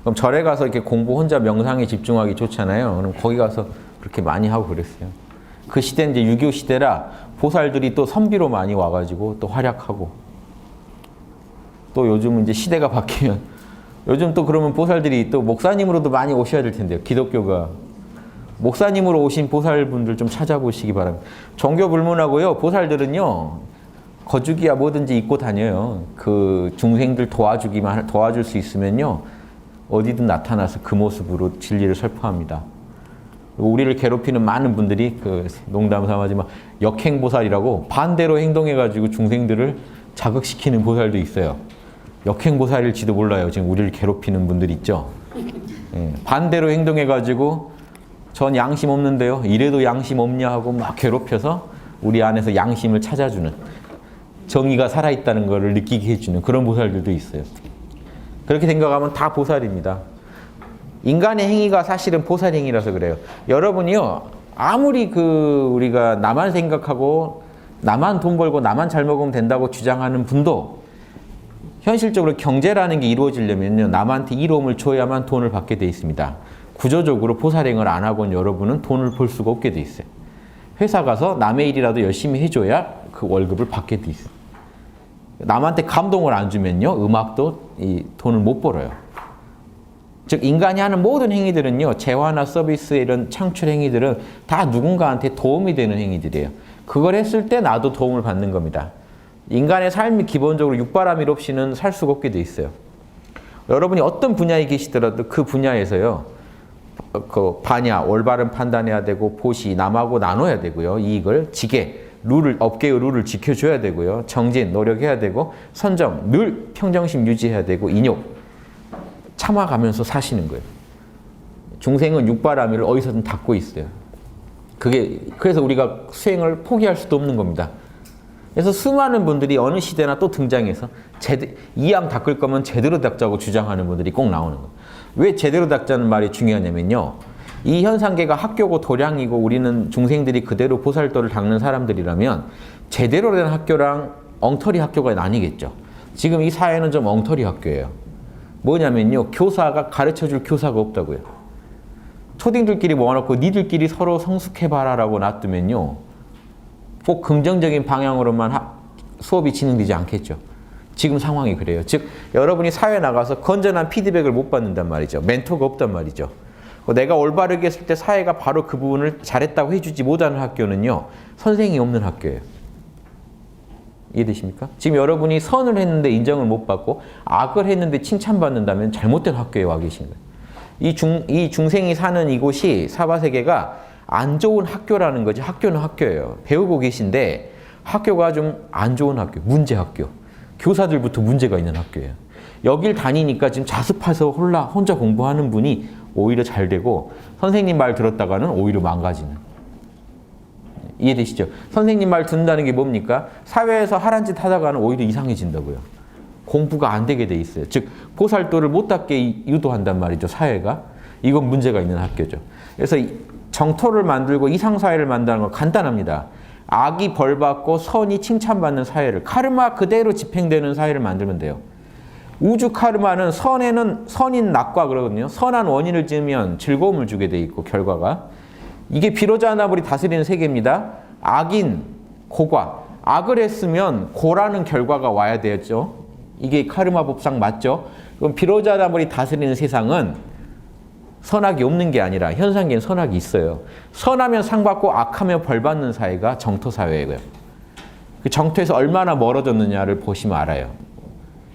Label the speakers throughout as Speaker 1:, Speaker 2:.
Speaker 1: 그럼 절에 가서 이렇게 공부 혼자 명상에 집중하기 좋잖아요. 그럼 거기 가서 그렇게 많이 하고 그랬어요. 그 시대는 이제 유교 시대라 보살들이 또 선비로 많이 와가지고 또 활약하고, 또 요즘은 이제 시대가 바뀌면 요즘 또 그러면 보살들이 또 목사님으로도 많이 오셔야 될 텐데요. 기독교가 목사님으로 오신 보살분들 좀 찾아보시기 바랍니다. 종교 불문하고요. 보살들은요, 거죽이야 뭐든지 입고 다녀요. 그 중생들 도와줄 수 있으면요, 어디든 나타나서 그 모습으로 진리를 설파합니다. 우리를 괴롭히는 많은 분들이 그 농담 삼아지만 역행보살이라고 반대로 행동해가지고 중생들을 자극시키는 보살도 있어요. 역행보살일지도 몰라요. 지금 우리를 괴롭히는 분들 있죠. 예, 반대로 행동해가지고 전 양심 없는데요, 이래도 양심 없냐 하고 막 괴롭혀서 우리 안에서 양심을 찾아주는, 정의가 살아있다는 것을 느끼게 해주는 그런 보살들도 있어요. 그렇게 생각하면 다 보살입니다. 인간의 행위가 사실은 보살 행위라서 그래요. 여러분이요, 아무리 우리가 나만 생각하고 나만 돈 벌고 나만 잘 먹으면 된다고 주장하는 분도 현실적으로 경제라는 게 이루어지려면요, 남한테 이로움을 줘야만 돈을 받게 돼 있습니다. 구조적으로 보살행을 안 하고는 여러분은 돈을 벌 수가 없게 돼 있어요. 회사 가서 남의 일이라도 열심히 해줘야 그 월급을 받게 돼 있어요. 남한테 감동을 안 주면요, 음악도 이 돈을 못 벌어요. 즉 인간이 하는 모든 행위들은요, 재화나 서비스 이런 창출 행위들은 다 누군가한테 도움이 되는 행위들이에요. 그걸 했을 때 나도 도움을 받는 겁니다. 인간의 삶이 기본적으로 육바라밀 없이는 살 수가 없게 돼 있어요. 여러분이 어떤 분야에 계시더라도 그 분야에서요, 그 반야, 올바른 판단해야 되고, 보시, 남하고 나눠야 되고요, 이익을, 지계, 업계의 룰을 지켜줘야 되고요, 정진, 노력해야 되고, 선정, 늘 평정심 유지해야 되고, 인욕, 참아가면서 사시는 거예요. 중생은 육바라밀을 어디서든 닦고 있어요. 그래서 우리가 수행을 포기할 수도 없는 겁니다. 그래서 수많은 분들이 어느 시대나 또 등장해서 이양 닦을 거면 제대로 닦자고 주장하는 분들이 꼭 나오는 거예요. 왜 제대로 닦자는 말이 중요하냐면요, 이 현상계가 학교고 도량이고 우리는 중생들이 그대로 보살도를 닦는 사람들이라면 제대로 된 학교랑 엉터리 학교가 나뉘겠죠. 지금 이 사회는 좀 엉터리 학교예요. 뭐냐면요, 교사가 가르쳐줄 교사가 없다고요. 초딩들끼리 모아놓고 니들끼리 서로 성숙해봐라 라고 놔두면요, 꼭 긍정적인 방향으로만 수업이 진행되지 않겠죠. 지금 상황이 그래요. 즉 여러분이 사회에 나가서 건전한 피드백을 못 받는단 말이죠. 멘토가 없단 말이죠. 내가 올바르게 했을 때 사회가 바로 그 부분을 잘했다고 해주지 못하는 학교는요, 선생이 없는 학교예요. 이해되십니까? 지금 여러분이 선을 했는데 인정을 못 받고 악을 했는데 칭찬받는다면 잘못된 학교에 와 계신 거예요. 이 중생이 사는 이곳이 사바세계가 안 좋은 학교라는 거지. 학교는 학교예요. 배우고 계신데 학교가 좀 안 좋은 학교, 문제 학교. 교사들부터 문제가 있는 학교예요. 여길 다니니까 지금 자습해서 혼자 공부하는 분이 오히려 잘 되고, 선생님 말 들었다가는 오히려 망가지는. 이해되시죠? 선생님 말 듣는다는 게 뭡니까? 사회에서 하란 짓 하다가는 오히려 이상해진다고요. 공부가 안 되게 돼 있어요. 즉 보살도를 못 닦게 유도한단 말이죠, 사회가. 이건 문제가 있는 학교죠. 그래서 정토를 만들고 이상사회를 만드는 건 간단합니다. 악이 벌받고 선이 칭찬받는 사회를, 카르마 그대로 집행되는 사회를 만들면 돼요. 우주 카르마는 선인 낙과 그러거든요. 선한 원인을 지으면 즐거움을 주게 돼 있고, 결과가. 이게 비로자나불이 다스리는 세계입니다. 악인, 고과. 악을 했으면 고라는 결과가 와야 되겠죠. 이게 카르마 법상 맞죠? 그럼 비로자나불이 다스리는 세상은 선악이 없는 게 아니라 현상계는 선악이 있어요. 선하면 상 받고 악하면 벌 받는 사회가 정토 사회예요. 그 정토에서 얼마나 멀어졌느냐를 보시면 알아요.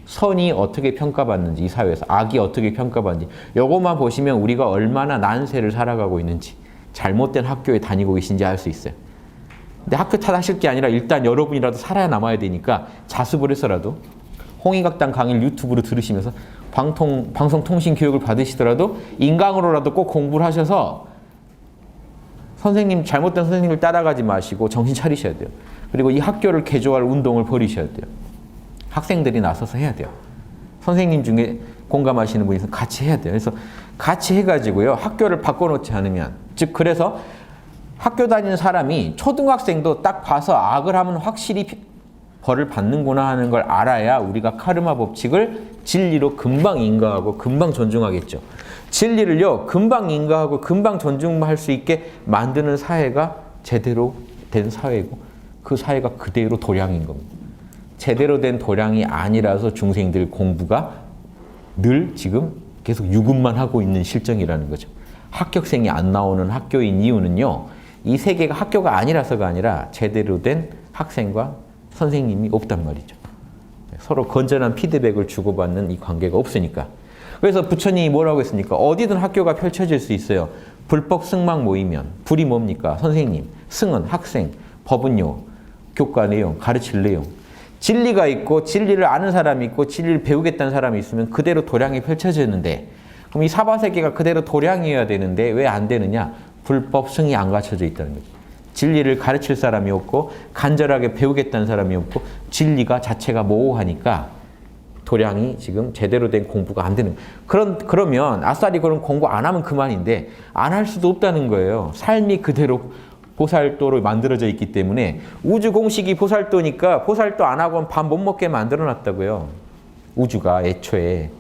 Speaker 1: 선이 어떻게 평가받는지, 이 사회에서 악이 어떻게 평가받는지, 이것만 보시면 우리가 얼마나 난세를 살아가고 있는지, 잘못된 학교에 다니고 계신지 알 수 있어요. 근데 학교 탓하실 게 아니라 일단 여러분이라도 살아남아야 되니까 자습을 해서라도 홍익학당 강의를 유튜브로 들으시면서 방송통신 교육을 받으시더라도 인강으로라도 꼭 공부를 하셔서 잘못된 선생님을 따라가지 마시고 정신 차리셔야 돼요. 그리고 이 학교를 개조할 운동을 벌이셔야 돼요. 학생들이 나서서 해야 돼요. 선생님 중에 공감하시는 분이 있으면 같이 해야 돼요. 그래서 같이 해가지고요, 학교를 바꿔놓지 않으면, 즉 그래서 학교 다니는 사람이 초등학생도 딱 봐서 악을 하면 확실히 벌을 받는구나 하는 걸 알아야 우리가 카르마 법칙을 진리로 금방 인가하고 금방 존중하겠죠. 진리를요, 금방 인가하고 금방 존중할 수 있게 만드는 사회가 제대로 된 사회고 그 사회가 그대로 도량인 겁니다. 제대로 된 도량이 아니라서 중생들 공부가 늘 지금 계속 유급만 하고 있는 실정이라는 거죠. 합격생이 안 나오는 학교인 이유는요, 이 세계가 학교가 아니라서가 아니라 제대로 된 학생과 선생님이 없단 말이죠. 서로 건전한 피드백을 주고받는 이 관계가 없으니까. 그래서 부처님이 뭐라고 했습니까? 어디든 학교가 펼쳐질 수 있어요. 불법 승막 모이면. 불이 뭡니까? 선생님, 승은 학생, 법은요, 교과 내용, 가르칠 내용. 진리가 있고 진리를 아는 사람이 있고 진리를 배우겠다는 사람이 있으면 그대로 도량이 펼쳐지는데, 그럼 이 사바세계가 그대로 도량이어야 되는데 왜 안 되느냐? 불법 승이 안 갖춰져 있다는 거죠. 진리를 가르칠 사람이 없고 간절하게 배우겠다는 사람이 없고 진리가 자체가 모호하니까 도량이 지금 제대로 된 공부가 안 되는 거예요. 그러면 아싸리 그런 공부 안 하면 그만인데 안 할 수도 없다는 거예요. 삶이 그대로 보살도로 만들어져 있기 때문에 우주 공식이 보살도니까 보살도 안 하고는 밥 못 먹게 만들어 놨다고요. 우주가 애초에.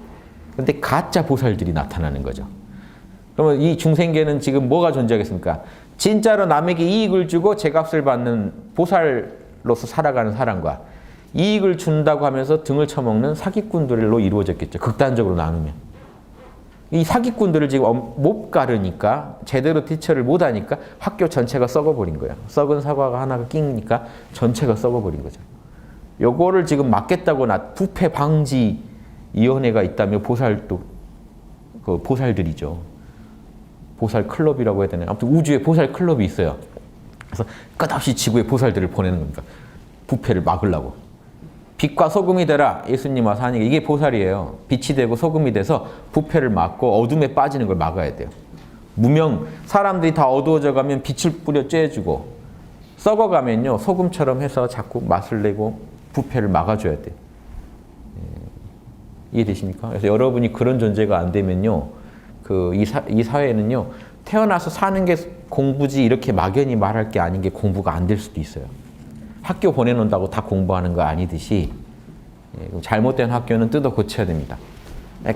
Speaker 1: 근데 가짜 보살들이 나타나는 거죠. 그러면 이 중생계는 지금 뭐가 존재하겠습니까? 진짜로 남에게 이익을 주고 제값을 받는 보살로서 살아가는 사람과 이익을 준다고 하면서 등을 쳐먹는 사기꾼들로 이루어졌겠죠. 극단적으로 나누면. 이 사기꾼들을 지금 못 가르니까 제대로 티처를 못하니까 학교 전체가 썩어버린 거예요. 썩은 사과가 하나가 끼니까 전체가 썩어버린 거죠. 요거를 지금 막겠다고 부패 방지 위원회가 있다며 보살도 그 보살들이죠. 보살 클럽이라고 해야 되나요? 아무튼 우주에 보살 클럽이 있어요. 그래서 끝없이 지구에 보살들을 보내는 겁니다. 부패를 막으려고. 빛과 소금이 되라. 예수님 와서 하니까 이게 보살이에요. 빛이 되고 소금이 돼서 부패를 막고 어둠에 빠지는 걸 막아야 돼요. 무명, 사람들이 다 어두워져 가면 빛을 뿌려 쬐주고 썩어가면요, 소금처럼 해서 자꾸 맛을 내고 부패를 막아줘야 돼요. 이해되십니까? 그래서 여러분이 그런 존재가 안 되면요, 이 사회는요, 태어나서 사는 게 공부지 이렇게 막연히 말할 게 아닌 게 공부가 안 될 수도 있어요. 학교 보내놓는다고 다 공부하는 거 아니듯이 잘못된 학교는 뜯어 고쳐야 됩니다.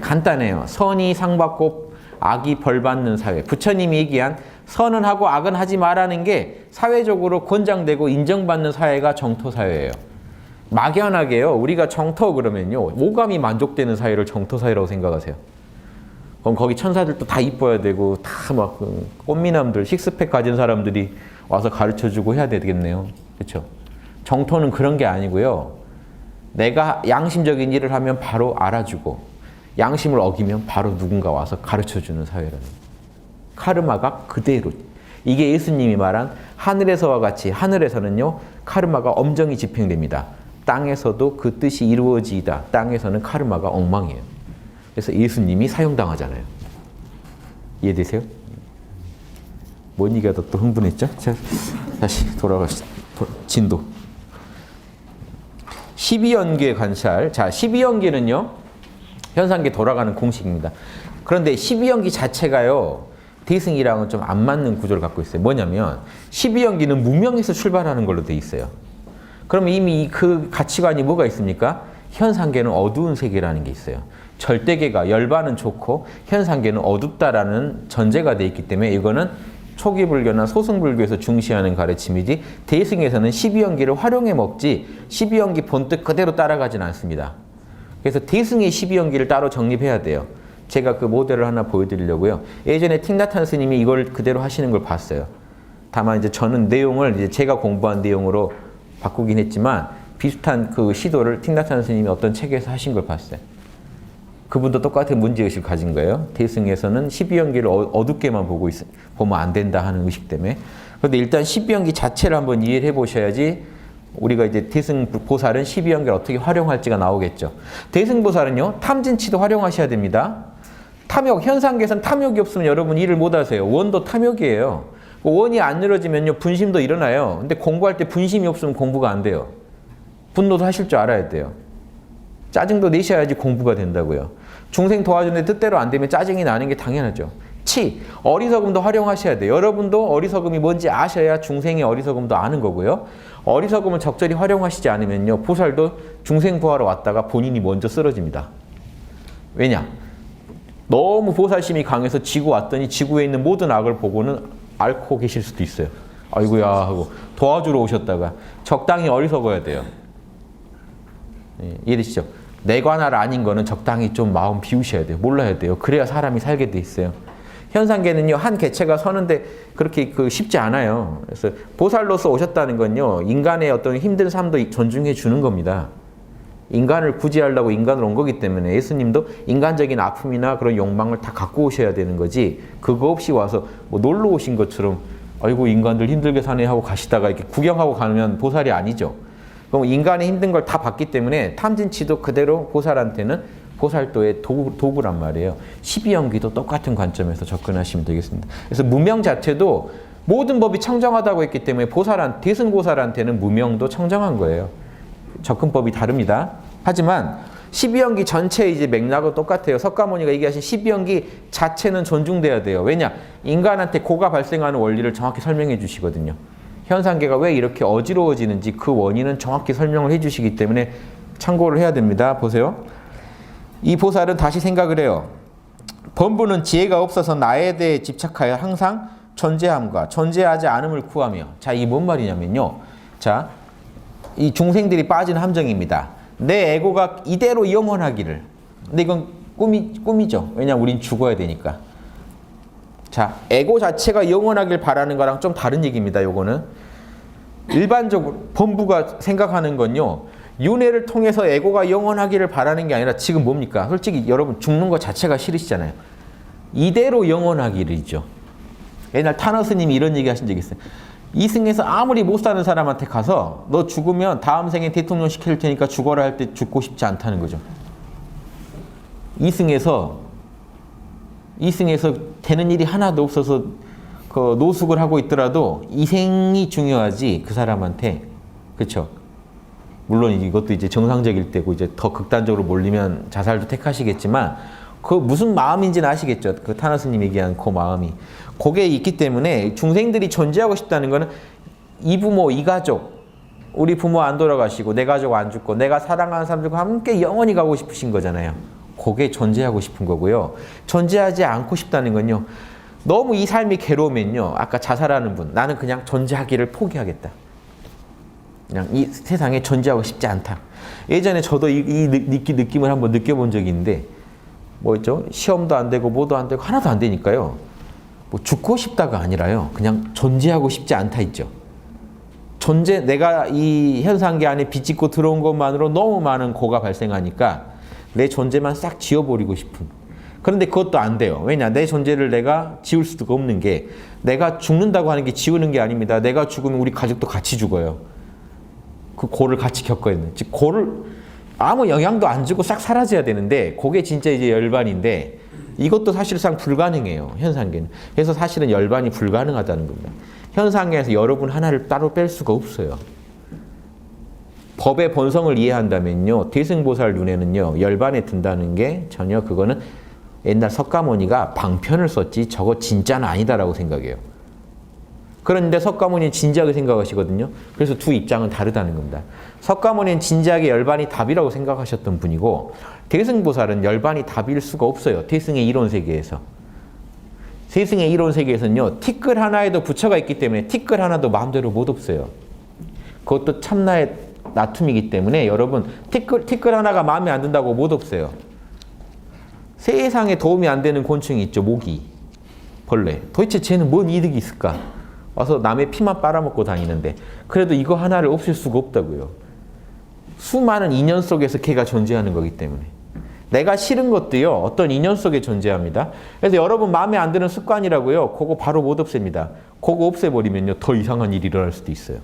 Speaker 1: 간단해요. 선이 상 받고 악이 벌 받는 사회. 부처님이 얘기한 선은 하고 악은 하지 말라는 게 사회적으로 권장되고 인정받는 사회가 정토사회예요. 막연하게요, 우리가 정토 그러면요, 오감이 만족되는 사회를 정토사회라고 생각하세요. 그럼 거기 천사들도 다 이뻐야 되고 다 막 꽃미남들 식스팩 가진 사람들이 와서 가르쳐주고 해야 되겠네요. 그렇죠? 정토는 그런 게 아니고요. 내가 양심적인 일을 하면 바로 알아주고 양심을 어기면 바로 누군가 와서 가르쳐주는 사회라는 거예요. 카르마가 그대로. 이게 예수님이 말한 하늘에서와 같이, 하늘에서는요, 카르마가 엄정히 집행됩니다. 땅에서도 그 뜻이 이루어지이다. 땅에서는 카르마가 엉망이에요. 그래서 예수님이 사형당하잖아요. 이해되세요? 뭔 얘기가 또 흥분했죠? 자, 다시 돌아가시죠. 진도. 12연계 관찰. 자, 12연계는요, 현상계 돌아가는 공식입니다. 그런데 12연기 자체가요, 대승이랑은 좀 안 맞는 구조를 갖고 있어요. 뭐냐면 12연기는 무명에서 출발하는 걸로 돼 있어요. 그럼 이미 그 가치관이 뭐가 있습니까? 현상계는 어두운 세계라는 게 있어요. 절대계가 열반은 좋고 현상계는 어둡다라는 전제가 돼 있기 때문에 이거는 초기 불교나 소승불교에서 중시하는 가르침이지 대승에서는 12연기를 활용해 먹지 12연기 본뜻 그대로 따라가진 않습니다. 그래서 대승의 12연기를 따로 정립해야 돼요. 제가 그 모델을 하나 보여드리려고요. 예전에 틱나탄 스님이 이걸 그대로 하시는 걸 봤어요. 다만 이제 저는 내용을 이제 제가 공부한 내용으로 바꾸긴 했지만 비슷한 그 시도를 틱나탄 스님이 어떤 책에서 하신 걸 봤어요. 그분도 똑같은 문제의식을 가진 거예요. 대승에서는 12연기를 어둡게만 보면 안 된다 하는 의식 때문에. 그런데 일단 12연기 자체를 한번 이해를 해보셔야지 우리가 이제 대승보살은 12연기를 어떻게 활용할지가 나오겠죠. 대승보살은요, 탐진치도 활용하셔야 됩니다. 탐욕, 현상계에서는 탐욕이 없으면 여러분 일을 못 하세요. 원도 탐욕이에요. 원이 안 이루어지면요, 분심도 일어나요. 근데 공부할 때 분심이 없으면 공부가 안 돼요. 분노도 하실 줄 알아야 돼요. 짜증도 내셔야지 공부가 된다고요. 중생 도와주는데 뜻대로 안 되면 짜증이 나는 게 당연하죠. 어리석음도 활용하셔야 돼요. 여러분도 어리석음이 뭔지 아셔야 중생의 어리석음도 아는 거고요. 어리석음을 적절히 활용하시지 않으면요. 보살도 중생부하러 왔다가 본인이 먼저 쓰러집니다. 왜냐? 너무 보살심이 강해서 지구 왔더니 지구에 있는 모든 악을 보고는 앓고 계실 수도 있어요. 아이고야 하고 도와주러 오셨다가 적당히 어리석어야 돼요. 이해되시죠? 내관할 아닌 거는 적당히 좀 마음 비우셔야 돼요. 몰라야 돼요. 그래야 사람이 살게 돼 있어요. 현상계는요, 한 개체가 서는데 그렇게 쉽지 않아요. 그래서 보살로서 오셨다는 건요, 인간의 어떤 힘든 삶도 존중해 주는 겁니다. 인간을 구제하려고 인간으로 온 거기 때문에 예수님도 인간적인 아픔이나 그런 욕망을 다 갖고 오셔야 되는 거지, 그거 없이 와서 뭐 놀러 오신 것처럼 아이고 인간들 힘들게 사네 하고 가시다가 이렇게 구경하고 가면 보살이 아니죠. 그럼 인간의 힘든 걸 다 봤기 때문에 탐진치도 그대로 보살한테는 보살도의 도구란 말이에요. 12연기도 똑같은 관점에서 접근하시면 되겠습니다. 그래서 무명 자체도 모든 법이 청정하다고 했기 때문에 대승보살한테는 무명도 청정한 거예요. 접근법이 다릅니다. 하지만 12연기 전체의 이제 맥락은 똑같아요. 석가모니가 얘기하신 12연기 자체는 존중돼야 돼요. 왜냐? 인간한테 고가 발생하는 원리를 정확히 설명해 주시거든요. 현상계가 왜 이렇게 어지러워지는지 그 원인은 정확히 설명을 해 주시기 때문에 참고를 해야 됩니다. 보세요. 이 보살은 다시 생각을 해요. 범부는 지혜가 없어서 나에 대해 집착하여 항상 존재함과 존재하지 않음을 구하며. 자, 이게 뭔 말이냐면요. 자, 이 중생들이 빠진 함정입니다. 내 에고가 이대로 영원하기를. 근데 이건 꿈이죠. 왜냐면 우린 죽어야 되니까. 자, 에고 자체가 영원하길 바라는 거랑 좀 다른 얘기입니다. 요거는 일반적으로 범부가 생각하는 건요, 윤회를 통해서 에고가 영원하기를 바라는 게 아니라 지금 뭡니까? 솔직히 여러분 죽는 것 자체가 싫으시잖아요. 이대로 영원하기를이죠. 옛날 타너 스님이 이런 얘기 하신 적이 있어요. 이승에서 아무리 못 사는 사람한테 가서 너 죽으면 다음 생에 대통령 시킬 테니까 죽어라 할 때 죽고 싶지 않다는 거죠. 이승에서 되는 일이 하나도 없어서 그 노숙을 하고 있더라도 이 생이 중요하지 그 사람한테. 그렇죠? 물론 이것도 이제 정상적일 때고 이제 더 극단적으로 몰리면 자살도 택하시겠지만 그 무슨 마음인지는 아시겠죠? 그 타너 스님 얘기한 그 마음이. 그게 있기 때문에 중생들이 존재하고 싶다는 거는 이 부모, 이 가족, 우리 부모 안 돌아가시고 내 가족 안 죽고 내가 사랑하는 사람들과 함께 영원히 가고 싶으신 거잖아요. 그게 존재하고 싶은 거고요. 존재하지 않고 싶다는 건요, 너무 이 삶이 괴로우면요, 아까 자살하는 분, 나는 그냥 존재하기를 포기하겠다. 그냥 이 세상에 존재하고 싶지 않다. 예전에 저도 이 느낌을 한번 느껴본 적이 있는데, 뭐 있죠? 시험도 안 되고 뭐도 안 되고 하나도 안 되니까요. 뭐 죽고 싶다가 아니라요, 그냥 존재하고 싶지 않다 있죠. 내가 이 현상계 안에 비집고 들어온 것만으로 너무 많은 고가 발생하니까 내 존재만 싹 지워버리고 싶은. 그런데 그것도 안 돼요. 왜냐? 내 존재를 내가 지울 수가 없는 게, 내가 죽는다고 하는 게 지우는 게 아닙니다. 내가 죽으면 우리 가족도 같이 죽어요. 그 고를 같이 겪어야 되는. 즉 고를 아무 영향도 안 주고 싹 사라져야 되는데 그게 진짜 이제 열반인데, 이것도 사실상 불가능해요. 현상계는. 그래서 사실은 열반이 불가능하다는 겁니다. 현상계에서 여러분 하나를 따로 뺄 수가 없어요. 법의 본성을 이해한다면요, 대승보살 눈에는요, 열반에 든다는 게 전혀 그거는 옛날 석가모니가 방편을 썼지 저거 진짜는 아니다라고 생각해요. 그런데 석가모니는 진지하게 생각하시거든요. 그래서 두 입장은 다르다는 겁니다. 석가모니는 진지하게 열반이 답이라고 생각하셨던 분이고, 대승보살은 열반이 답일 수가 없어요. 대승의 이론 세계에서. 대승의 이론 세계에서는요, 티끌 하나에도 부처가 있기 때문에 티끌 하나도 마음대로 못 없어요. 그것도 참나의 나툼이기 때문에 여러분, 티끌 하나가 마음에 안 든다고 못 없어요. 세상에 도움이 안 되는 곤충이 있죠. 모기, 벌레. 도대체 쟤는 뭔 이득이 있을까? 와서 남의 피만 빨아먹고 다니는데 그래도 이거 하나를 없앨 수가 없다고요. 수많은 인연 속에서 걔가 존재하는 거기 때문에. 내가 싫은 것도요, 어떤 인연 속에 존재합니다. 그래서 여러분 마음에 안 드는 습관이라고요, 그거 바로 못 없앱니다. 그거 없애버리면요, 더 이상한 일이 일어날 수도 있어요.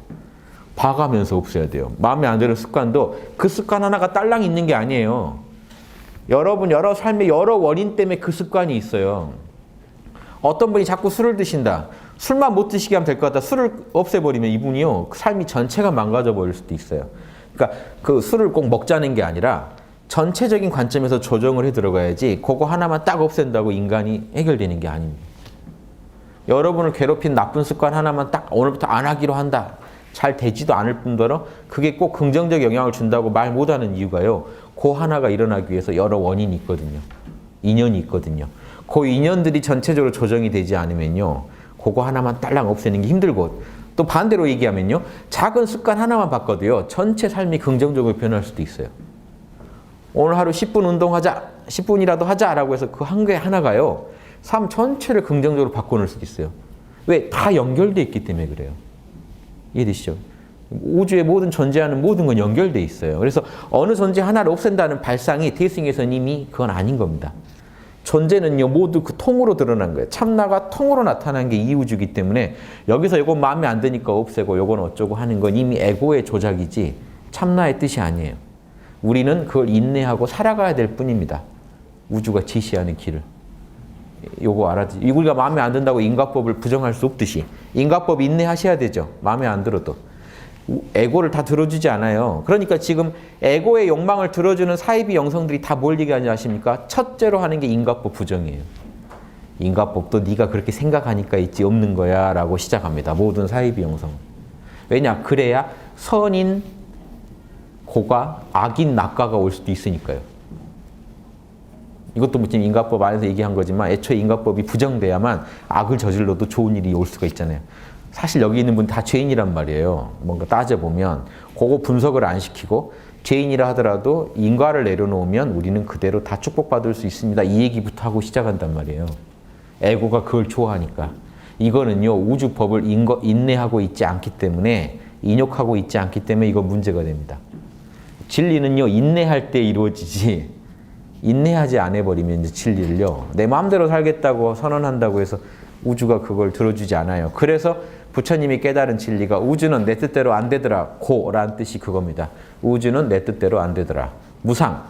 Speaker 1: 봐가면서 없애야 돼요. 마음에 안 드는 습관도 그 습관 하나가 딸랑 있는 게 아니에요. 여러분 여러 삶의 여러 원인 때문에 그 습관이 있어요. 어떤 분이 자꾸 술을 드신다. 술만 못 드시게 하면 될 것 같다. 술을 없애버리면 이분이요, 삶이 전체가 망가져 버릴 수도 있어요. 그러니까 그 술을 꼭 먹자는 게 아니라 전체적인 관점에서 조정을 해 들어가야지 그거 하나만 딱 없앤다고 인간이 해결되는 게 아닙니다. 여러분을 괴롭힌 나쁜 습관 하나만 딱 오늘부터 안 하기로 한다. 잘 되지도 않을 뿐더러 그게 꼭 긍정적 영향을 준다고 말 못하는 이유가요. 그 하나가 일어나기 위해서 여러 원인이 있거든요. 인연이 있거든요. 그 인연들이 전체적으로 조정이 되지 않으면요. 그거 하나만 딸랑 없애는 게 힘들고 또 반대로 얘기하면요. 작은 습관 하나만 바꿔도요. 전체 삶이 긍정적으로 변할 수도 있어요. 오늘 하루 10분 운동하자. 10분이라도 하자라고 해서 그 한 개 하나가요. 삶 전체를 긍정적으로 바꿔놓을 수도 있어요. 왜? 다 연결되어 있기 때문에 그래요. 이해되시죠? 우주의 모든 존재하는 모든 건 연결되어 있어요. 그래서 어느 존재 하나를 없앤다는 발상이 대승에서는 이미 그건 아닌 겁니다. 존재는요 모두 그 통으로 드러난 거예요. 참나가 통으로 나타난 게 이 우주이기 때문에 여기서 이거 마음에 안 드니까 없애고 이건 어쩌고 하는 건 이미 에고의 조작이지 참나의 뜻이 아니에요. 우리는 그걸 인내하고 살아가야 될 뿐입니다. 우주가 지시하는 길을. 요거 알아두지. 우리가 마음에 안 든다고 인과법을 부정할 수 없듯이 인과법 인내하셔야 되죠. 마음에 안 들어도. 에고를 다 들어주지 않아요. 그러니까 지금 에고의 욕망을 들어주는 사이비 영성들이 다 뭘 얘기하는지 아십니까? 첫째로 하는 게 인과법 부정이에요. 인과법도 네가 그렇게 생각하니까 있지 없는 거야 라고 시작합니다. 모든 사이비 영성. 왜냐? 그래야 선인 고가 악인 낙가가 올 수도 있으니까요. 이것도 지금 인과법 안에서 얘기한 거지만 애초에 인과법이 부정돼야만 악을 저질러도 좋은 일이 올 수가 있잖아요. 사실 여기 있는 분 다 죄인이란 말이에요. 뭔가 따져보면 그거 분석을 안 시키고 죄인이라 하더라도 인과를 내려놓으면 우리는 그대로 다 축복받을 수 있습니다. 이 얘기부터 하고 시작한단 말이에요. 에고가 그걸 좋아하니까. 이거는요 우주법을 인내하고 있지 않기 때문에 인욕하고 있지 않기 때문에 이거 문제가 됩니다. 진리는요 인내할 때 이루어지지 인내하지 않아 버리면 이제 진리를요 내 마음대로 살겠다고 선언한다고 해서 우주가 그걸 들어주지 않아요. 그래서 부처님이 깨달은 진리가 우주는 내 뜻대로 안 되더라 고라는 뜻이 그겁니다. 우주는 내 뜻대로 안 되더라. 무상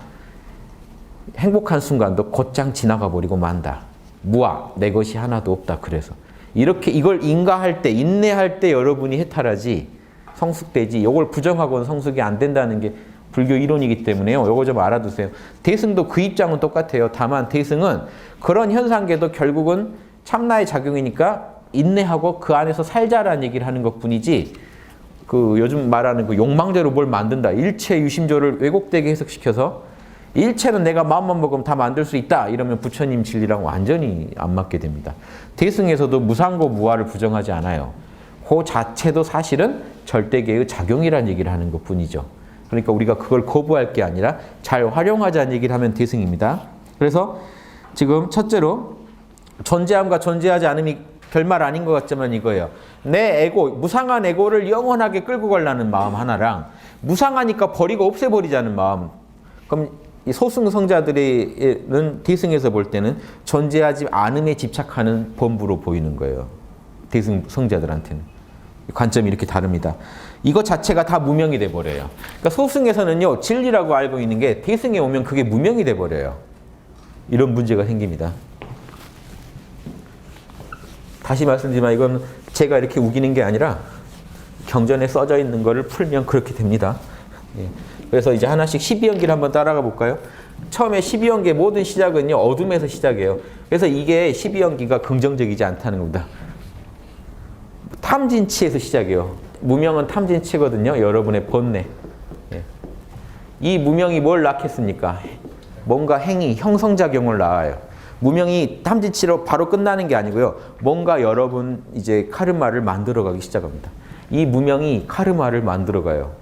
Speaker 1: 행복한 순간도 곧장 지나가 버리고 만다. 무아 내 것이 하나도 없다. 그래서 이렇게 이걸 인가할 때 인내할 때 여러분이 해탈하지 성숙되지 이걸 부정하고는 성숙이 안 된다는 게 불교 이론이기 때문에요. 이거 좀 알아두세요. 대승도 그 입장은 똑같아요. 다만 대승은 그런 현상계도 결국은 참나의 작용이니까 인내하고 그 안에서 살자라는 얘기를 하는 것뿐이지 그 요즘 말하는 그 욕망대로 뭘 만든다. 일체 유심조를 왜곡되게 해석시켜서 일체는 내가 마음만 먹으면 다 만들 수 있다. 이러면 부처님 진리랑 완전히 안 맞게 됩니다. 대승에서도 무상고 무아를 부정하지 않아요. 그 자체도 사실은 절대계의 작용이라는 얘기를 하는 것뿐이죠. 그러니까 우리가 그걸 거부할 게 아니라 잘 활용하자는 얘기를 하면 대승입니다. 그래서 지금 첫째로 존재함과 존재하지 않음이 별말 아닌 것 같지만 이거예요. 내 에고, 무상한 에고를 영원하게 끌고 가려는 마음 하나랑 무상하니까 버리고 없애버리자는 마음. 그럼 이 소승성자들은 대승에서 볼 때는 존재하지 않음에 집착하는 범부로 보이는 거예요. 대승성자들한테는. 관점이 이렇게 다릅니다. 이것 자체가 다 무명이 돼버려요. 그러니까 소승에서는요, 진리라고 알고 있는 게 대승에 오면 그게 무명이 돼버려요. 이런 문제가 생깁니다. 다시 말씀드리지만 이건 제가 이렇게 우기는 게 아니라 경전에 써져 있는 거를 풀면 그렇게 됩니다. 예. 그래서 이제 하나씩 12연기를 한번 따라가 볼까요? 처음에 12연기의 모든 시작은요, 어둠에서 시작해요. 그래서 이게 12연기가 긍정적이지 않다는 겁니다. 탐진치에서 시작해요. 무명은 탐진치거든요. 여러분의 번뇌. 예. 이 무명이 뭘 낳겠습니까? 뭔가 행위, 형성작용을 낳아요. 무명이 탐진치로 바로 끝나는 게 아니고요. 뭔가 여러분 이제 카르마를 만들어가기 시작합니다. 이 무명이 카르마를 만들어가요.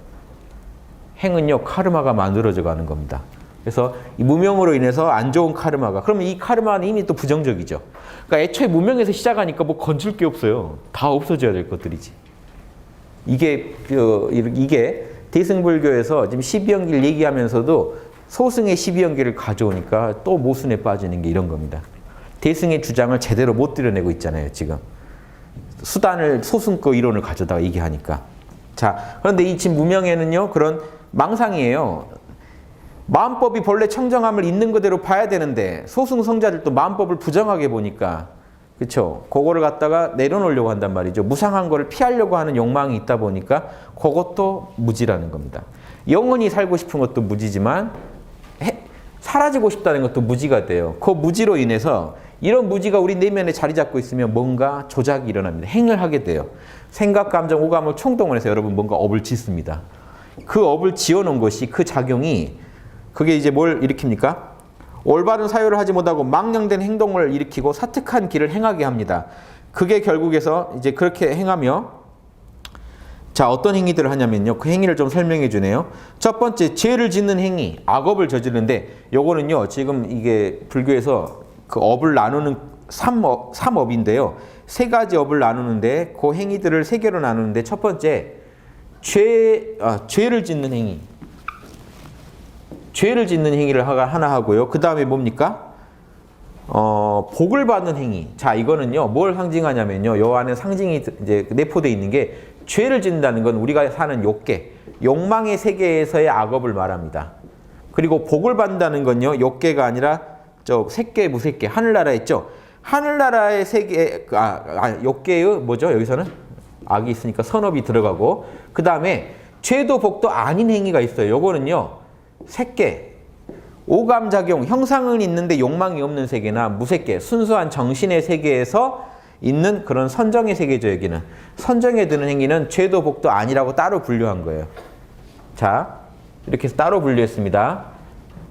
Speaker 1: 행은요, 카르마가 만들어져 가는 겁니다. 그래서 이 무명으로 인해서 안 좋은 카르마가, 그러면 이 카르마는 이미 또 부정적이죠. 그러니까 애초에 무명에서 시작하니까 뭐 건질 게 없어요. 다 없어져야 될 것들이지. 이게 대승불교에서 지금 12연기를 얘기하면서도 소승의 12연기를 가져오니까 또 모순에 빠지는 게 이런 겁니다. 대승의 주장을 제대로 못 드러내고 있잖아요, 지금. 수단을 소승거 이론을 가져다가 얘기하니까. 자, 그런데 이 지금 무명에는요, 그런 망상이에요. 마음법이 본래 청정함을 있는 그대로 봐야 되는데 소승성자들도 마음법을 부정하게 보니까, 그렇죠? 그거를 갖다가 내려놓으려고 한단 말이죠. 무상한 거를 피하려고 하는 욕망이 있다 보니까 그것도 무지라는 겁니다. 영원히 살고 싶은 것도 무지지만 사라지고 싶다는 것도 무지가 돼요. 그 무지로 인해서 이런 무지가 우리 내면에 자리 잡고 있으면 뭔가 조작이 일어납니다. 행을 하게 돼요. 생각, 감정, 오감을 총동원 해서 여러분 뭔가 업을 짓습니다. 그 업을 지어놓은 것이 그 작용이 그게 이제 뭘 일으킵니까? 올바른 사유를 하지 못하고 망령된 행동을 일으키고 사특한 길을 행하게 합니다. 그게 결국에서 이제 그렇게 행하며 자 어떤 행위들을 하냐면요. 그 행위를 좀 설명해 주네요. 첫 번째 죄를 짓는 행위, 악업을 저지르는데 요거는요. 지금 이게 불교에서 그 업을 나누는 삼업인데요. 세 가지 업을 나누는데 그 행위들을 세 개로 나누는데 첫 번째 죄를 짓는 행위. 죄를 짓는 행위를 하나 하고요. 그 다음에 뭡니까? 복을 받는 행위. 자, 이거는요, 뭘 상징하냐면요. 요 안에 상징이 이제 내포되어 있는 게 죄를 짓는다는 건 우리가 사는 욕계, 욕망의 세계에서의 악업을 말합니다. 그리고 복을 받는다는 건요, 욕계가 아니라 저 색계, 무색계, 하늘나라 있죠? 하늘나라의 세계, 욕계의 뭐죠? 여기서는 악이 있으니까 선업이 들어가고, 그 다음에 죄도 복도 아닌 행위가 있어요. 요거는요, 색계, 오감작용, 형상은 있는데 욕망이 없는 세계나 무색계, 순수한 정신의 세계에서 있는 그런 선정의 세계죠. 여기는 선정에 드는 행위는 죄도 복도 아니라고 따로 분류한 거예요. 자, 이렇게 해서 따로 분류했습니다.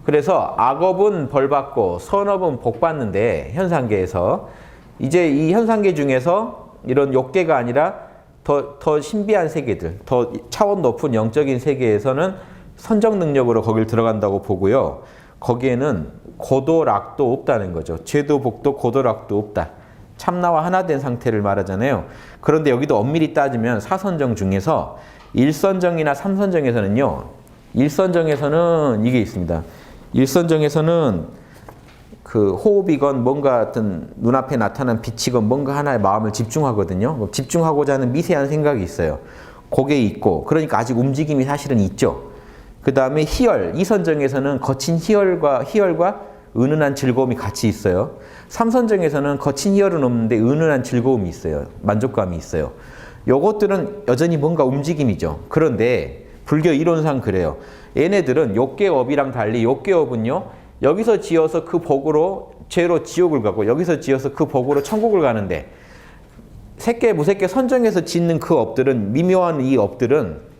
Speaker 1: 그래서 악업은 벌받고 선업은 복받는데 현상계에서 이제 이 현상계 중에서 이런 욕계가 아니라 더 신비한 세계들, 더 차원 높은 영적인 세계에서는 선정 능력으로 거길 들어간다고 보고요. 거기에는 고도락도 없다는 거죠. 죄도 복도 고도락도 없다. 참나와 하나 된 상태를 말하잖아요. 그런데 여기도 엄밀히 따지면 사선정 중에서 1선정이나 3선정에서는요. 1선정에서는 이게 있습니다. 1선정에서는 그 호흡이건 뭔가 어떤 눈앞에 나타난 빛이건 뭔가 하나의 마음을 집중하거든요. 집중하고자 하는 미세한 생각이 있어요. 그게 있고 그러니까 아직 움직임이 사실은 있죠. 그 다음에 희열, 이선정에서는 거친 희열과 은은한 즐거움이 같이 있어요. 삼선정에서는 거친 희열은 없는데 은은한 즐거움이 있어요. 만족감이 있어요. 요것들은 여전히 뭔가 움직임이죠. 그런데 불교 이론상 그래요. 얘네들은 욕계업이랑 달리 욕계업은요. 여기서 지어서 그 복으로 죄로 지옥을 가고 여기서 지어서 그 복으로 천국을 가는데 색계, 무색계 선정에서 짓는 그 업들은 미묘한 이 업들은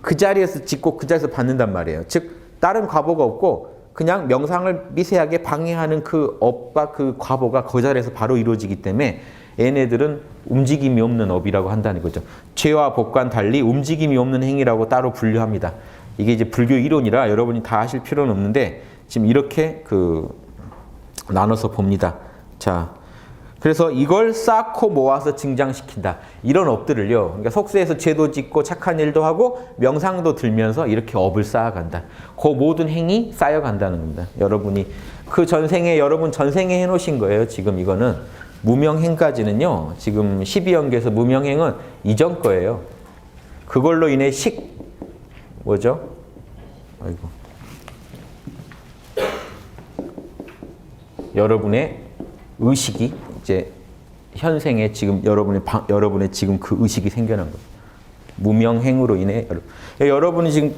Speaker 1: 그 자리에서 짓고 그 자리에서 받는단 말이에요. 즉 다른 과보가 없고 그냥 명상을 미세하게 방해하는 그 업과 그 과보가 그 자리에서 바로 이루어지기 때문에 얘네들은 움직임이 없는 업이라고 한다는 거죠. 죄와 복과는 달리 움직임이 없는 행위라고 따로 분류합니다. 이게 이제 불교 이론이라 여러분이 다 아실 필요는 없는데 지금 이렇게 나눠서 봅니다. 자, 그래서 이걸 쌓고 모아서 증장시킨다. 이런 업들을요. 그러니까 속세에서 죄도 짓고 착한 일도 하고 명상도 들면서 이렇게 업을 쌓아간다. 그 모든 행위 쌓여간다는 겁니다. 여러분이 그 전생에 여러분 전생에 해놓으신 거예요. 지금 이거는 무명행까지는요. 지금 12연계에서 무명행은 이전 거예요. 그걸로 인해 뭐죠? 아이고. 여러분의 의식이 이제 현생에 지금 여러분의 지금 그 의식이 생겨난 거예요. 무명행으로 인해 여러분이 지금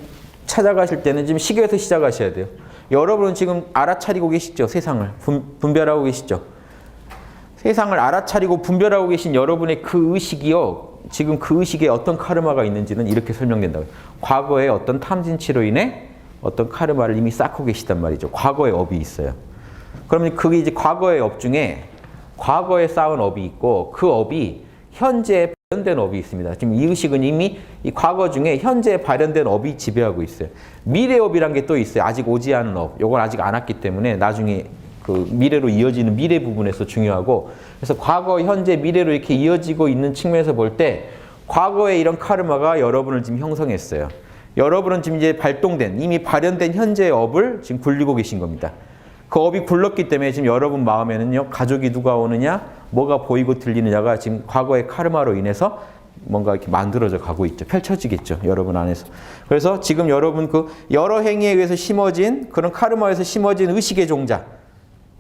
Speaker 1: 찾아가실 때는 지금 시계에서 시작하셔야 돼요. 여러분은 지금 알아차리고 계시죠. 세상을 분별하고 계시죠. 세상을 알아차리고 분별하고 계신 여러분의 그 의식이요. 지금 그 의식에 어떤 카르마가 있는지는 이렇게 설명된다고요. 과거에 어떤 탐진치로 인해 어떤 카르마를 이미 쌓고 계시단 말이죠. 과거의 업이 있어요. 그러면 그게 이제 과거의 업 중에 과거에 쌓은 업이 있고 그 업이 현재 발현된 업이 있습니다. 지금 이 의식은 이미 이 과거 중에 현재 발현된 업이 지배하고 있어요. 미래 업이란 게 또 있어요. 아직 오지 않은 업. 요건 아직 안 왔기 때문에 나중에 그 미래로 이어지는 미래 부분에서 중요하고 그래서 과거, 현재, 미래로 이렇게 이어지고 있는 측면에서 볼 때 과거에 이런 카르마가 여러분을 지금 형성했어요. 여러분은 지금 이제 발동된 이미 발현된 현재의 업을 지금 굴리고 계신 겁니다. 그 업이 굴렀기 때문에 지금 여러분 마음에는요, 가족이 누가 오느냐, 뭐가 보이고 들리느냐가 지금 과거의 카르마로 인해서 뭔가 이렇게 만들어져 가고 있죠. 펼쳐지겠죠. 여러분 안에서. 그래서 지금 여러분 그 여러 행위에 의해서 심어진 그런 카르마에서 심어진 의식의 종자,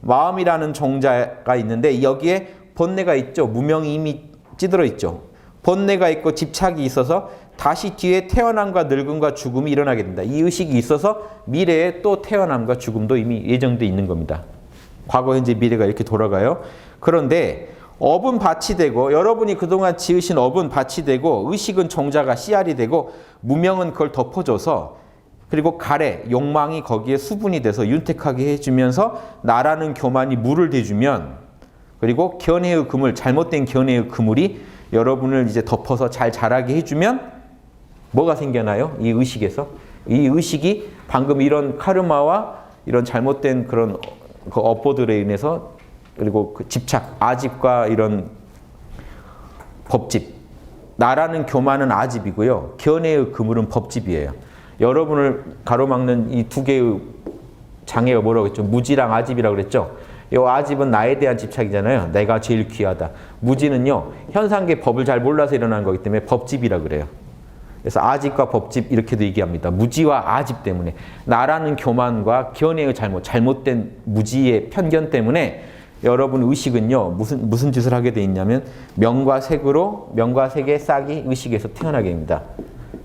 Speaker 1: 마음이라는 종자가 있는데 여기에 번뇌가 있죠. 무명이 이미 찌들어 있죠. 번뇌가 있고 집착이 있어서 다시 뒤에 태어남과 늙음과 죽음이 일어나게 된다. 이 의식이 있어서 미래에 또 태어남과 죽음도 이미 예정돼 있는 겁니다. 과거, 현재, 미래가 이렇게 돌아가요. 그런데 업은 밭이 되고 여러분이 그동안 지으신 업은 밭이 되고 의식은 종자가 씨알이 되고 무명은 그걸 덮어줘서 그리고 가래, 욕망이 거기에 수분이 돼서 윤택하게 해주면서 나라는 교만이 물을 대주면 그리고 견해의 그물, 잘못된 견해의 그물이 여러분을 이제 덮어서 잘 자라게 해주면 뭐가 생겨나요? 이 의식에서. 이 의식이 방금 이런 카르마와 이런 잘못된 그런 그 업보들에 인해서 그리고 그 집착, 아집과 이런 법집. 나라는 교만은 아집이고요. 견해의 그물은 법집이에요. 여러분을 가로막는 이 두 개의 장애가 뭐라고 했죠? 무지랑 아집이라고 그랬죠? 이 아집은 나에 대한 집착이잖아요. 내가 제일 귀하다. 무지는요. 현상계 법을 잘 몰라서 일어난 거기 때문에 법집이라고 그래요. 그래서 아집과 법집 이렇게도 얘기합니다. 무지와 아집 때문에. 나라는 교만과 견해의 잘못된 무지의 편견 때문에 여러분 의식은요. 무슨 짓을 하게 돼 있냐면 명과 색의 싹이 의식에서 태어나게 됩니다.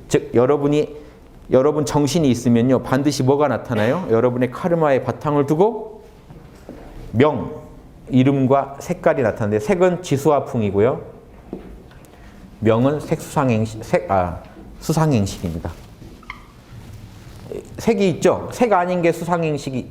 Speaker 1: 즉 여러분 정신이 있으면요. 반드시 뭐가 나타나요? 여러분의 카르마의 바탕을 두고 명, 이름과 색깔이 나타나는데 색은 지수화풍이고요. 명은 수상행식입니다. 색이 있죠? 색 아닌 게 수상행식이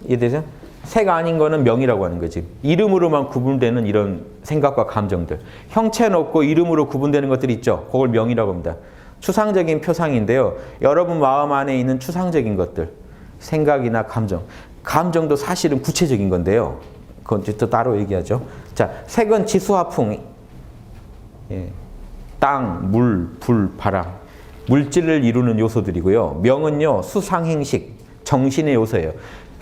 Speaker 1: 이해되죠? 색 아닌 거는 명이라고 하는 거지. 이름으로만 구분되는 이런 생각과 감정들. 형체는 없고 이름으로 구분되는 것들이 있죠. 그걸 명이라고 합니다. 추상적인 표상인데요. 여러분 마음 안에 있는 추상적인 것들. 생각이나 감정. 감정도 사실은 구체적인 건데요. 그건 또 따로 얘기하죠. 자, 색은 지수화풍. 예. 땅, 물, 불, 바람. 물질을 이루는 요소들이고요. 명은요. 수상행식. 정신의 요소예요.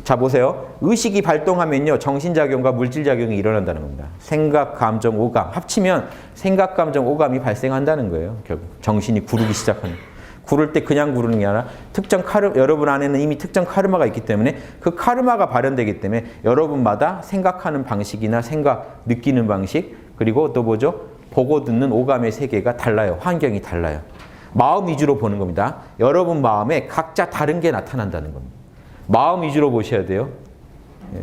Speaker 1: 자, 보세요. 의식이 발동하면요. 정신작용과 물질작용이 일어난다는 겁니다. 생각, 감정, 오감. 합치면 생각, 감정, 오감이 발생한다는 거예요. 결국 정신이 구르기 시작하는. 구를 때 그냥 구르는 게 아니라 여러분 안에는 이미 특정 카르마가 있기 때문에 그 카르마가 발현되기 때문에 여러분마다 생각하는 방식이나 느끼는 방식, 그리고 또 뭐죠? 보고 듣는 오감의 세계가 달라요. 환경이 달라요. 마음 위주로 보는 겁니다. 여러분 마음에 각자 다른 게 나타난다는 겁니다. 마음 위주로 보셔야 돼요.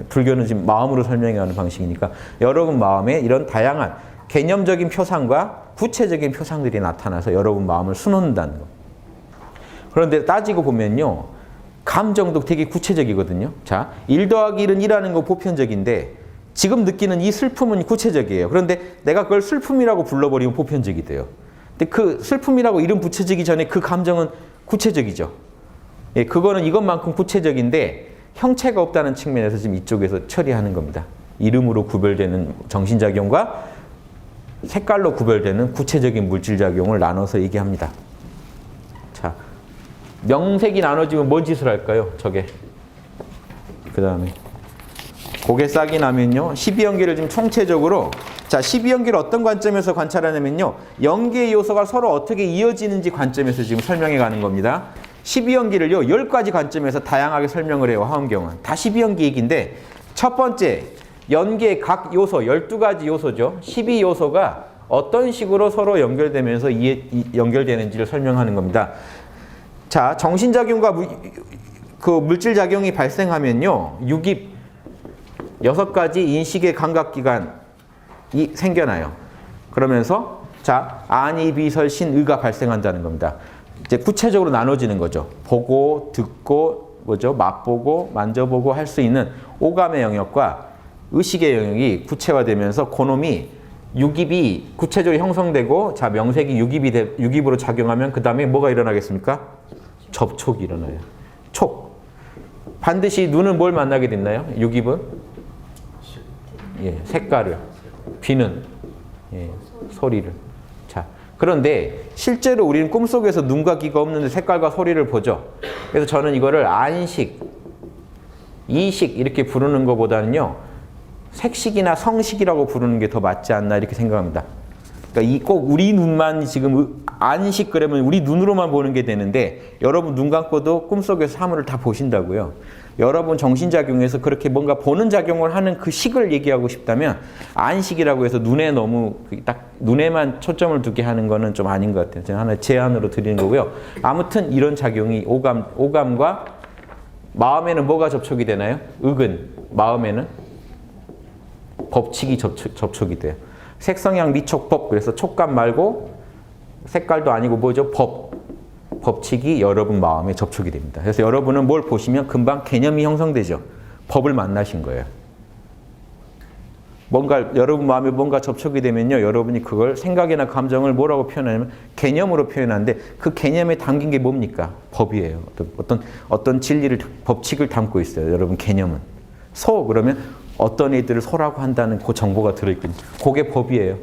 Speaker 1: 불교는 지금 마음으로 설명하는 방식이니까 여러분 마음에 이런 다양한 개념적인 표상과 구체적인 표상들이 나타나서 여러분 마음을 수놓는다는 거. 그런데 따지고 보면요. 감정도 되게 구체적이거든요. 자, 1 더하기 1은 1하는 거 보편적인데 지금 느끼는 이 슬픔은 구체적이에요. 그런데 내가 그걸 슬픔이라고 불러버리면 보편적이 돼요. 근데 그 슬픔이라고 이름 붙여지기 전에 그 감정은 구체적이죠. 예, 그거는 이것만큼 구체적인데 형체가 없다는 측면에서 지금 이쪽에서 처리하는 겁니다. 이름으로 구별되는 정신작용과 색깔로 구별되는 구체적인 물질작용을 나눠서 얘기합니다. 자, 명색이 나눠지면 뭔 짓을 할까요? 저게. 그 다음에 고개 싹이 나면요. 12연계를 지금 총체적으로 자, 12연계를 어떤 관점에서 관찰하냐면요. 연계의 요소가 서로 어떻게 이어지는지 관점에서 지금 설명해 가는 겁니다. 12연기를요, 10가지 관점에서 다양하게 설명을 해요, 화엄경은. 다 12연기 얘기인데, 첫 번째, 연계의 각 요소, 12가지 요소죠. 12요소가 어떤 식으로 서로 연결되면서 연결되는지를 설명하는 겁니다. 자, 정신작용과 그 물질작용이 발생하면요, 유깁, 6가지 인식의 감각기관이 생겨나요. 그러면서, 자, 아니, 비설, 신, 의가 발생한다는 겁니다. 이제 구체적으로 나눠지는 거죠. 보고, 듣고, 맛보고, 만져보고 할 수 있는 오감의 영역과 의식의 영역이 구체화되면서 그놈이 유깁이 구체적으로 형성되고, 자, 명색이 유깁으로 작용하면 그 다음에 뭐가 일어나겠습니까? 접촉이 일어나요. 촉. 반드시 눈은 뭘 만나게 됐나요? 유깁은? 예, 색깔을. 귀는? 예, 소리를. 자. 그런데 실제로 우리는 꿈속에서 눈과 귀가 없는데 색깔과 소리를 보죠. 그래서 저는 이거를 안식, 이식 이렇게 부르는 것보다는요. 색식이나 성식이라고 부르는 게 더 맞지 않나 이렇게 생각합니다. 그러니까 꼭 우리 눈만 지금 안식 그러면 우리 눈으로만 보는 게 되는데 여러분 눈 감고도 꿈속에서 사물을 다 보신다고요. 여러분 정신작용에서 그렇게 뭔가 보는 작용을 하는 그 식을 얘기하고 싶다면 안식이라고 해서 눈에 너무 딱 눈에만 초점을 두게 하는 거는 좀 아닌 것 같아요. 제가 하나 제안으로 드리는 거고요. 아무튼 이런 작용이 오감과 마음에는 뭐가 접촉이 되나요? 흑은. 마음에는 법칙이 접촉이 돼요. 색성향 미촉법. 그래서 촉감 말고 색깔도 아니고 뭐죠? 법칙이 여러분 마음에 접촉이 됩니다. 그래서 여러분은 뭘 보시면 금방 개념이 형성되죠. 법을 만나신 거예요. 뭔가 여러분 마음에 뭔가 접촉이 되면요, 여러분이 그걸 생각이나 감정을 뭐라고 표현하냐면 개념으로 표현하는데 그 개념에 담긴 게 뭡니까? 법이에요. 어떤 진리를 법칙을 담고 있어요. 여러분 개념은 소 그러면 어떤 애들을 소라고 한다는 그 정보가 들어있거든요. 그게 법이에요.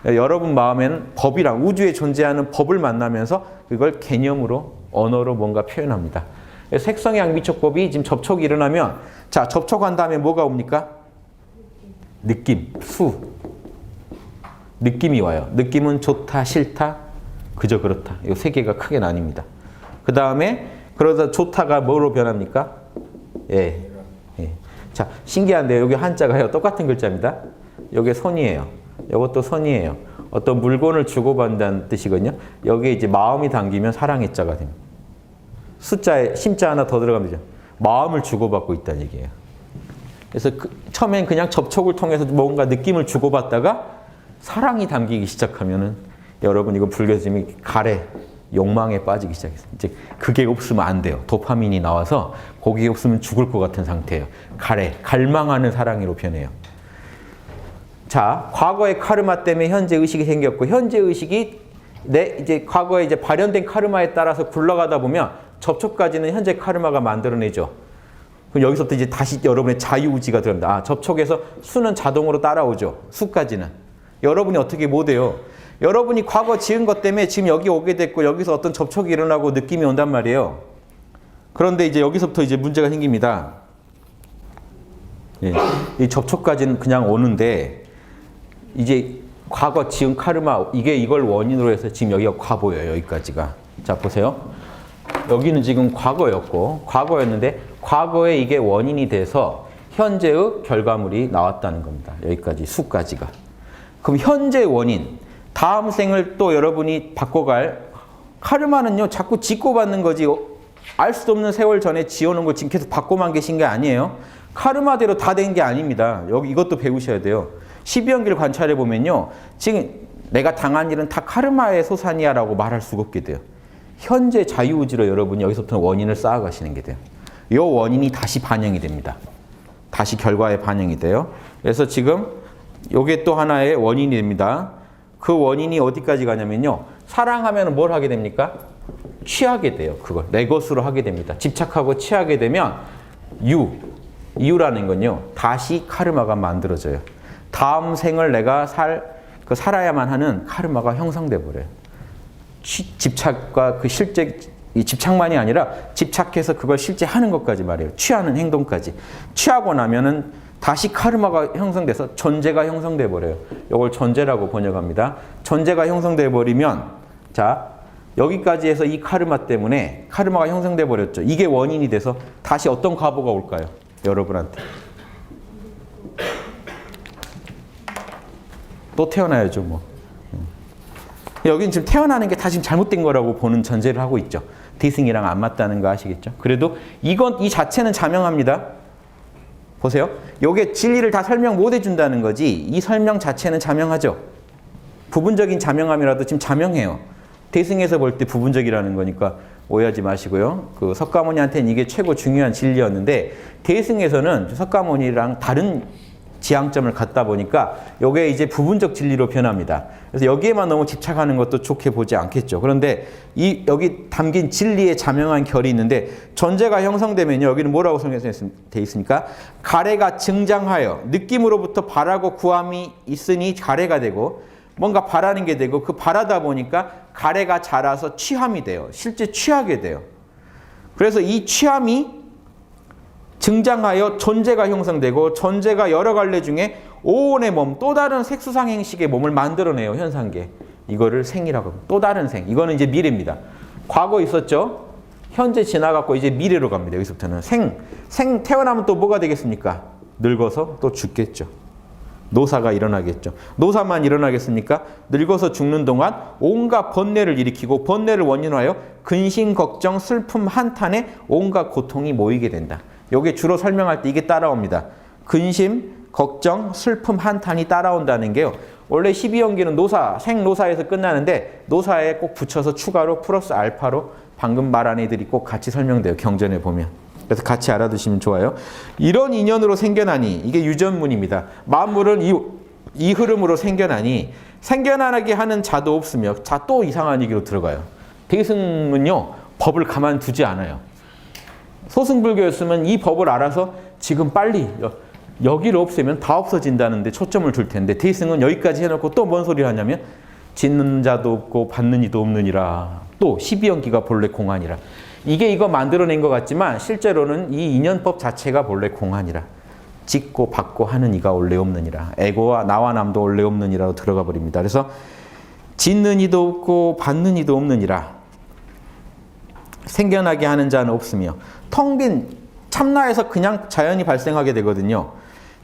Speaker 1: 여러분 마음에는 법이랑 우주에 존재하는 법을 만나면서 그걸 개념으로 언어로 뭔가 표현합니다. 색성향 미촉법이 지금 접촉이 일어나면 자 접촉한 다음에 뭐가 옵니까? 느낌, 느낌이 와요. 느낌은 좋다, 싫다, 그저 그렇다. 이 세 개가 크게 나뉩니다. 그 다음에 그러다 좋다가 뭐로 변합니까? 예. 자, 신기한데요. 여기 한자가요. 똑같은 글자입니다. 여기 손이에요. 이것도 손이에요. 어떤 물건을 주고받는다는 뜻이거든요. 여기에 이제 마음이 담기면 사랑의 자가 됩니다. 숫자에 심자 하나 더 들어가면 되죠. 마음을 주고받고 있다는 얘기예요. 그래서 처음엔 그냥 접촉을 통해서 뭔가 느낌을 주고받다가 사랑이 담기기 시작하면은 여러분 이거 불교심이 가래, 욕망에 빠지기 시작했어요. 이제 그게 없으면 안 돼요. 도파민이 나와서 그게 없으면 죽을 것 같은 상태예요. 가래, 갈망하는 사랑으로 변해요. 자, 과거의 카르마 때문에 현재 의식이 생겼고 현재 의식이 이제 과거에 이제 발현된 카르마에 따라서 굴러가다 보면 접촉까지는 현재 카르마가 만들어내죠. 그럼 여기서부터 이제 다시 여러분의 자유의지가 들어갑니다. 아, 접촉해서 수는 자동으로 따라오죠. 수까지는. 여러분이 어떻게 못해요. 여러분이 과거 지은 것 때문에 지금 여기 오게 됐고 여기서 어떤 접촉이 일어나고 느낌이 온단 말이에요. 그런데 이제 여기서부터 이제 문제가 생깁니다. 예, 이 접촉까지는 그냥 오는데 이제 과거 지은 카르마 이걸 원인으로 해서 지금 여기가 과보여요. 여기까지가. 자 보세요. 여기는 지금 과거였는데 과거에 이게 원인이 돼서 현재의 결과물이 나왔다는 겁니다. 여기까지 수까지가. 그럼 현재 원인 다음 생을 또 여러분이 바꿔갈 카르마는요 자꾸 짓고 받는 거지 알 수도 없는 세월 전에 지어놓은 거 지금 계속 받고만 계신 게 아니에요. 카르마대로 다 된 게 아닙니다. 여기 이것도 배우셔야 돼요. 12연기를 관찰해 보면요 지금 내가 당한 일은 다 카르마의 소산이야 라고 말할 수가 없게 돼요. 현재 자유의지로 여러분이 여기서부터 원인을 쌓아가시는 게 돼요. 이 원인이 다시 반영이 됩니다. 다시 결과에 반영이 돼요. 그래서 지금 이게 또 하나의 원인이 됩니다. 그 원인이 어디까지 가냐면요. 사랑하면 뭘 하게 됩니까? 취하게 돼요. 그걸 내 것으로 하게 됩니다. 집착하고 취하게 되면 이유라는 건요. 다시 카르마가 만들어져요. 다음 생을 내가 살아야만 하는 카르마가 형성돼 버려요. 집착과 그 실제 이 집착만이 아니라 집착해서 그걸 실제 하는 것까지 말이에요. 취하는 행동까지. 취하고 나면은 다시 카르마가 형성돼서 존재가 형성돼 버려요. 이걸 존재라고 번역합니다. 존재가 형성돼 버리면 자 여기까지 해서 이 카르마 때문에 카르마가 형성돼 버렸죠. 이게 원인이 돼서 다시 어떤 과보가 올까요? 여러분한테. 또 태어나야죠 뭐. 여긴 지금 태어나는 게 다 지금 잘못된 거라고 보는 전제를 하고 있죠. 디승이랑 안 맞다는 거 아시겠죠? 그래도 이 자체는 자명합니다. 보세요. 요게 진리를 다 설명 못 해준다는 거지 이 설명 자체는 자명하죠. 부분적인 자명함이라도 지금 자명해요. 대승에서 볼 때 부분적이라는 거니까 오해하지 마시고요. 그 석가모니한테는 이게 최고 중요한 진리였는데 대승에서는 석가모니랑 다른 지향점을 갖다 보니까 이게 이제 부분적 진리로 변합니다. 그래서 여기에만 너무 집착하는 것도 좋게 보지 않겠죠. 그런데 여기 담긴 진리의 자명한 결이 있는데 존재가 형성되면요. 여기는 뭐라고 설명되어 있습니까? 가래가 증장하여 느낌으로부터 바라고 구함이 있으니 가래가 되고 뭔가 바라는 게 되고 그 바라다 보니까 가래가 자라서 취함이 돼요. 실제 취하게 돼요. 그래서 이 취함이 증장하여 존재가 형성되고 존재가 여러 갈래 중에 오온의 몸, 또 다른 색수상행식의 몸을 만들어내요. 현상계. 이거를 생이라고 합니다. 또 다른 생. 이거는 이제 미래입니다. 과거 있었죠? 현재 지나갔고 이제 미래로 갑니다. 여기서부터는 생 태어나면 또 뭐가 되겠습니까? 늙어서 또 죽겠죠. 노사가 일어나겠죠. 노사만 일어나겠습니까? 늙어서 죽는 동안 온갖 번뇌를 일으키고 번뇌를 원인하여 근심, 걱정, 슬픔, 한탄에 온갖 고통이 모이게 된다. 요게 주로 설명할 때 이게 따라옵니다. 근심, 걱정, 슬픔, 한탄이 따라온다는 게요. 원래 12연기는 노사, 생노사에서 끝나는데 노사에 꼭 붙여서 추가로 플러스 알파로 방금 말한 애들이 꼭 같이 설명돼요. 경전에 보면. 그래서 같이 알아두시면 좋아요. 이런 인연으로 생겨나니 이게 유전문입니다. 만물은 이 흐름으로 생겨나니 생겨나게 하는 자도 없으며 자 또 이상한 얘기로 들어가요. 대승은요 법을 가만두지 않아요. 소승불교였으면 이 법을 알아서 지금 빨리 여기를 없애면 다 없어진다는데 초점을 둘 텐데 대승은 여기까지 해놓고 또 뭔 소리를 하냐면 짓는 자도 없고 받는 이도 없느니라. 또 12연기가 본래 공안이라. 이게 이거 만들어낸 것 같지만 실제로는 이 인연법 자체가 본래 공안이라. 짓고 받고 하는 이가 원래 없느니라. 에고와 나와 남도 원래 없느니라로 들어가 버립니다. 그래서 짓는 이도 없고 받는 이도 없느니라. 생겨나게 하는 자는 없으며 텅 빈 참나에서 그냥 자연이 발생하게 되거든요.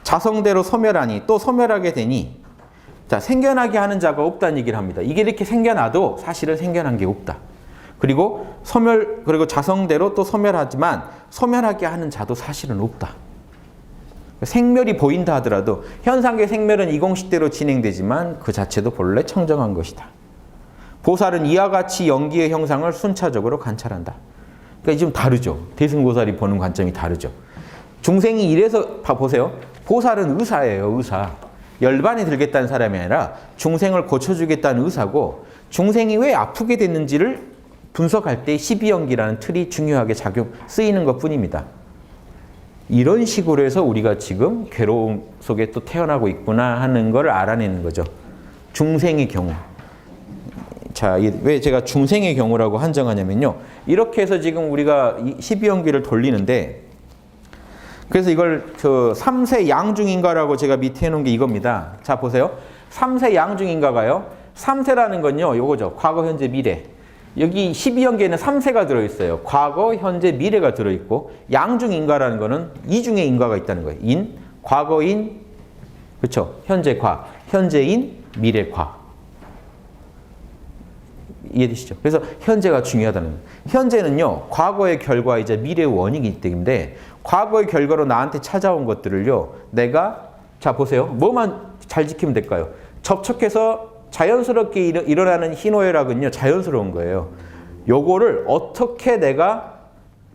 Speaker 1: 자성대로 소멸하니 또 소멸하게 되니 자 생겨나게 하는 자가 없다는 얘기를 합니다. 이게 이렇게 생겨나도 사실은 생겨난 게 없다. 그리고 그리고 자성대로 또 소멸하지만 소멸하게 하는 자도 사실은 없다. 생멸이 보인다 하더라도 현상계 생멸은 이공식대로 진행되지만 그 자체도 본래 청정한 것이다. 보살은 이와 같이 연기의 형상을 순차적으로 관찰한다. 그러니까 좀 다르죠. 대승보살이 보는 관점이 다르죠. 중생이 이래서 보세요. 보살은 의사예요. 의사. 열반에 들겠다는 사람이 아니라 중생을 고쳐주겠다는 의사고 중생이 왜 아프게 됐는지를 분석할 때 12연기라는 틀이 중요하게 쓰이는 것뿐입니다. 이런 식으로 해서 우리가 지금 괴로움 속에 또 태어나고 있구나 하는 걸 알아내는 거죠. 중생의 경우. 자, 왜 제가 중생의 경우라고 한정하냐면요. 이렇게 해서 지금 우리가 12연기를 돌리는데 그래서 이걸 그 3세 양중인가라고 제가 밑에 해놓은 게 이겁니다. 자, 보세요. 3세 양중인가가요. 3세라는 건요. 요거죠. 과거, 현재, 미래. 여기 12연계에는 3세가 들어있어요. 과거, 현재, 미래가 들어있고 양중인가라는 거는 이중의 인과가 있다는 거예요. 인, 과거인, 그렇죠? 현재 과, 현재인, 미래 과. 이해되시죠? 그래서 현재가 중요하다는 거예요. 현재는요. 과거의 결과이자 미래의 원인이기 때문에 과거의 결과로 나한테 찾아온 것들을요. 내가 자 보세요. 뭐만 잘 지키면 될까요? 접촉해서 자연스럽게 일어나는 희노애락은요. 자연스러운 거예요. 요거를 어떻게 내가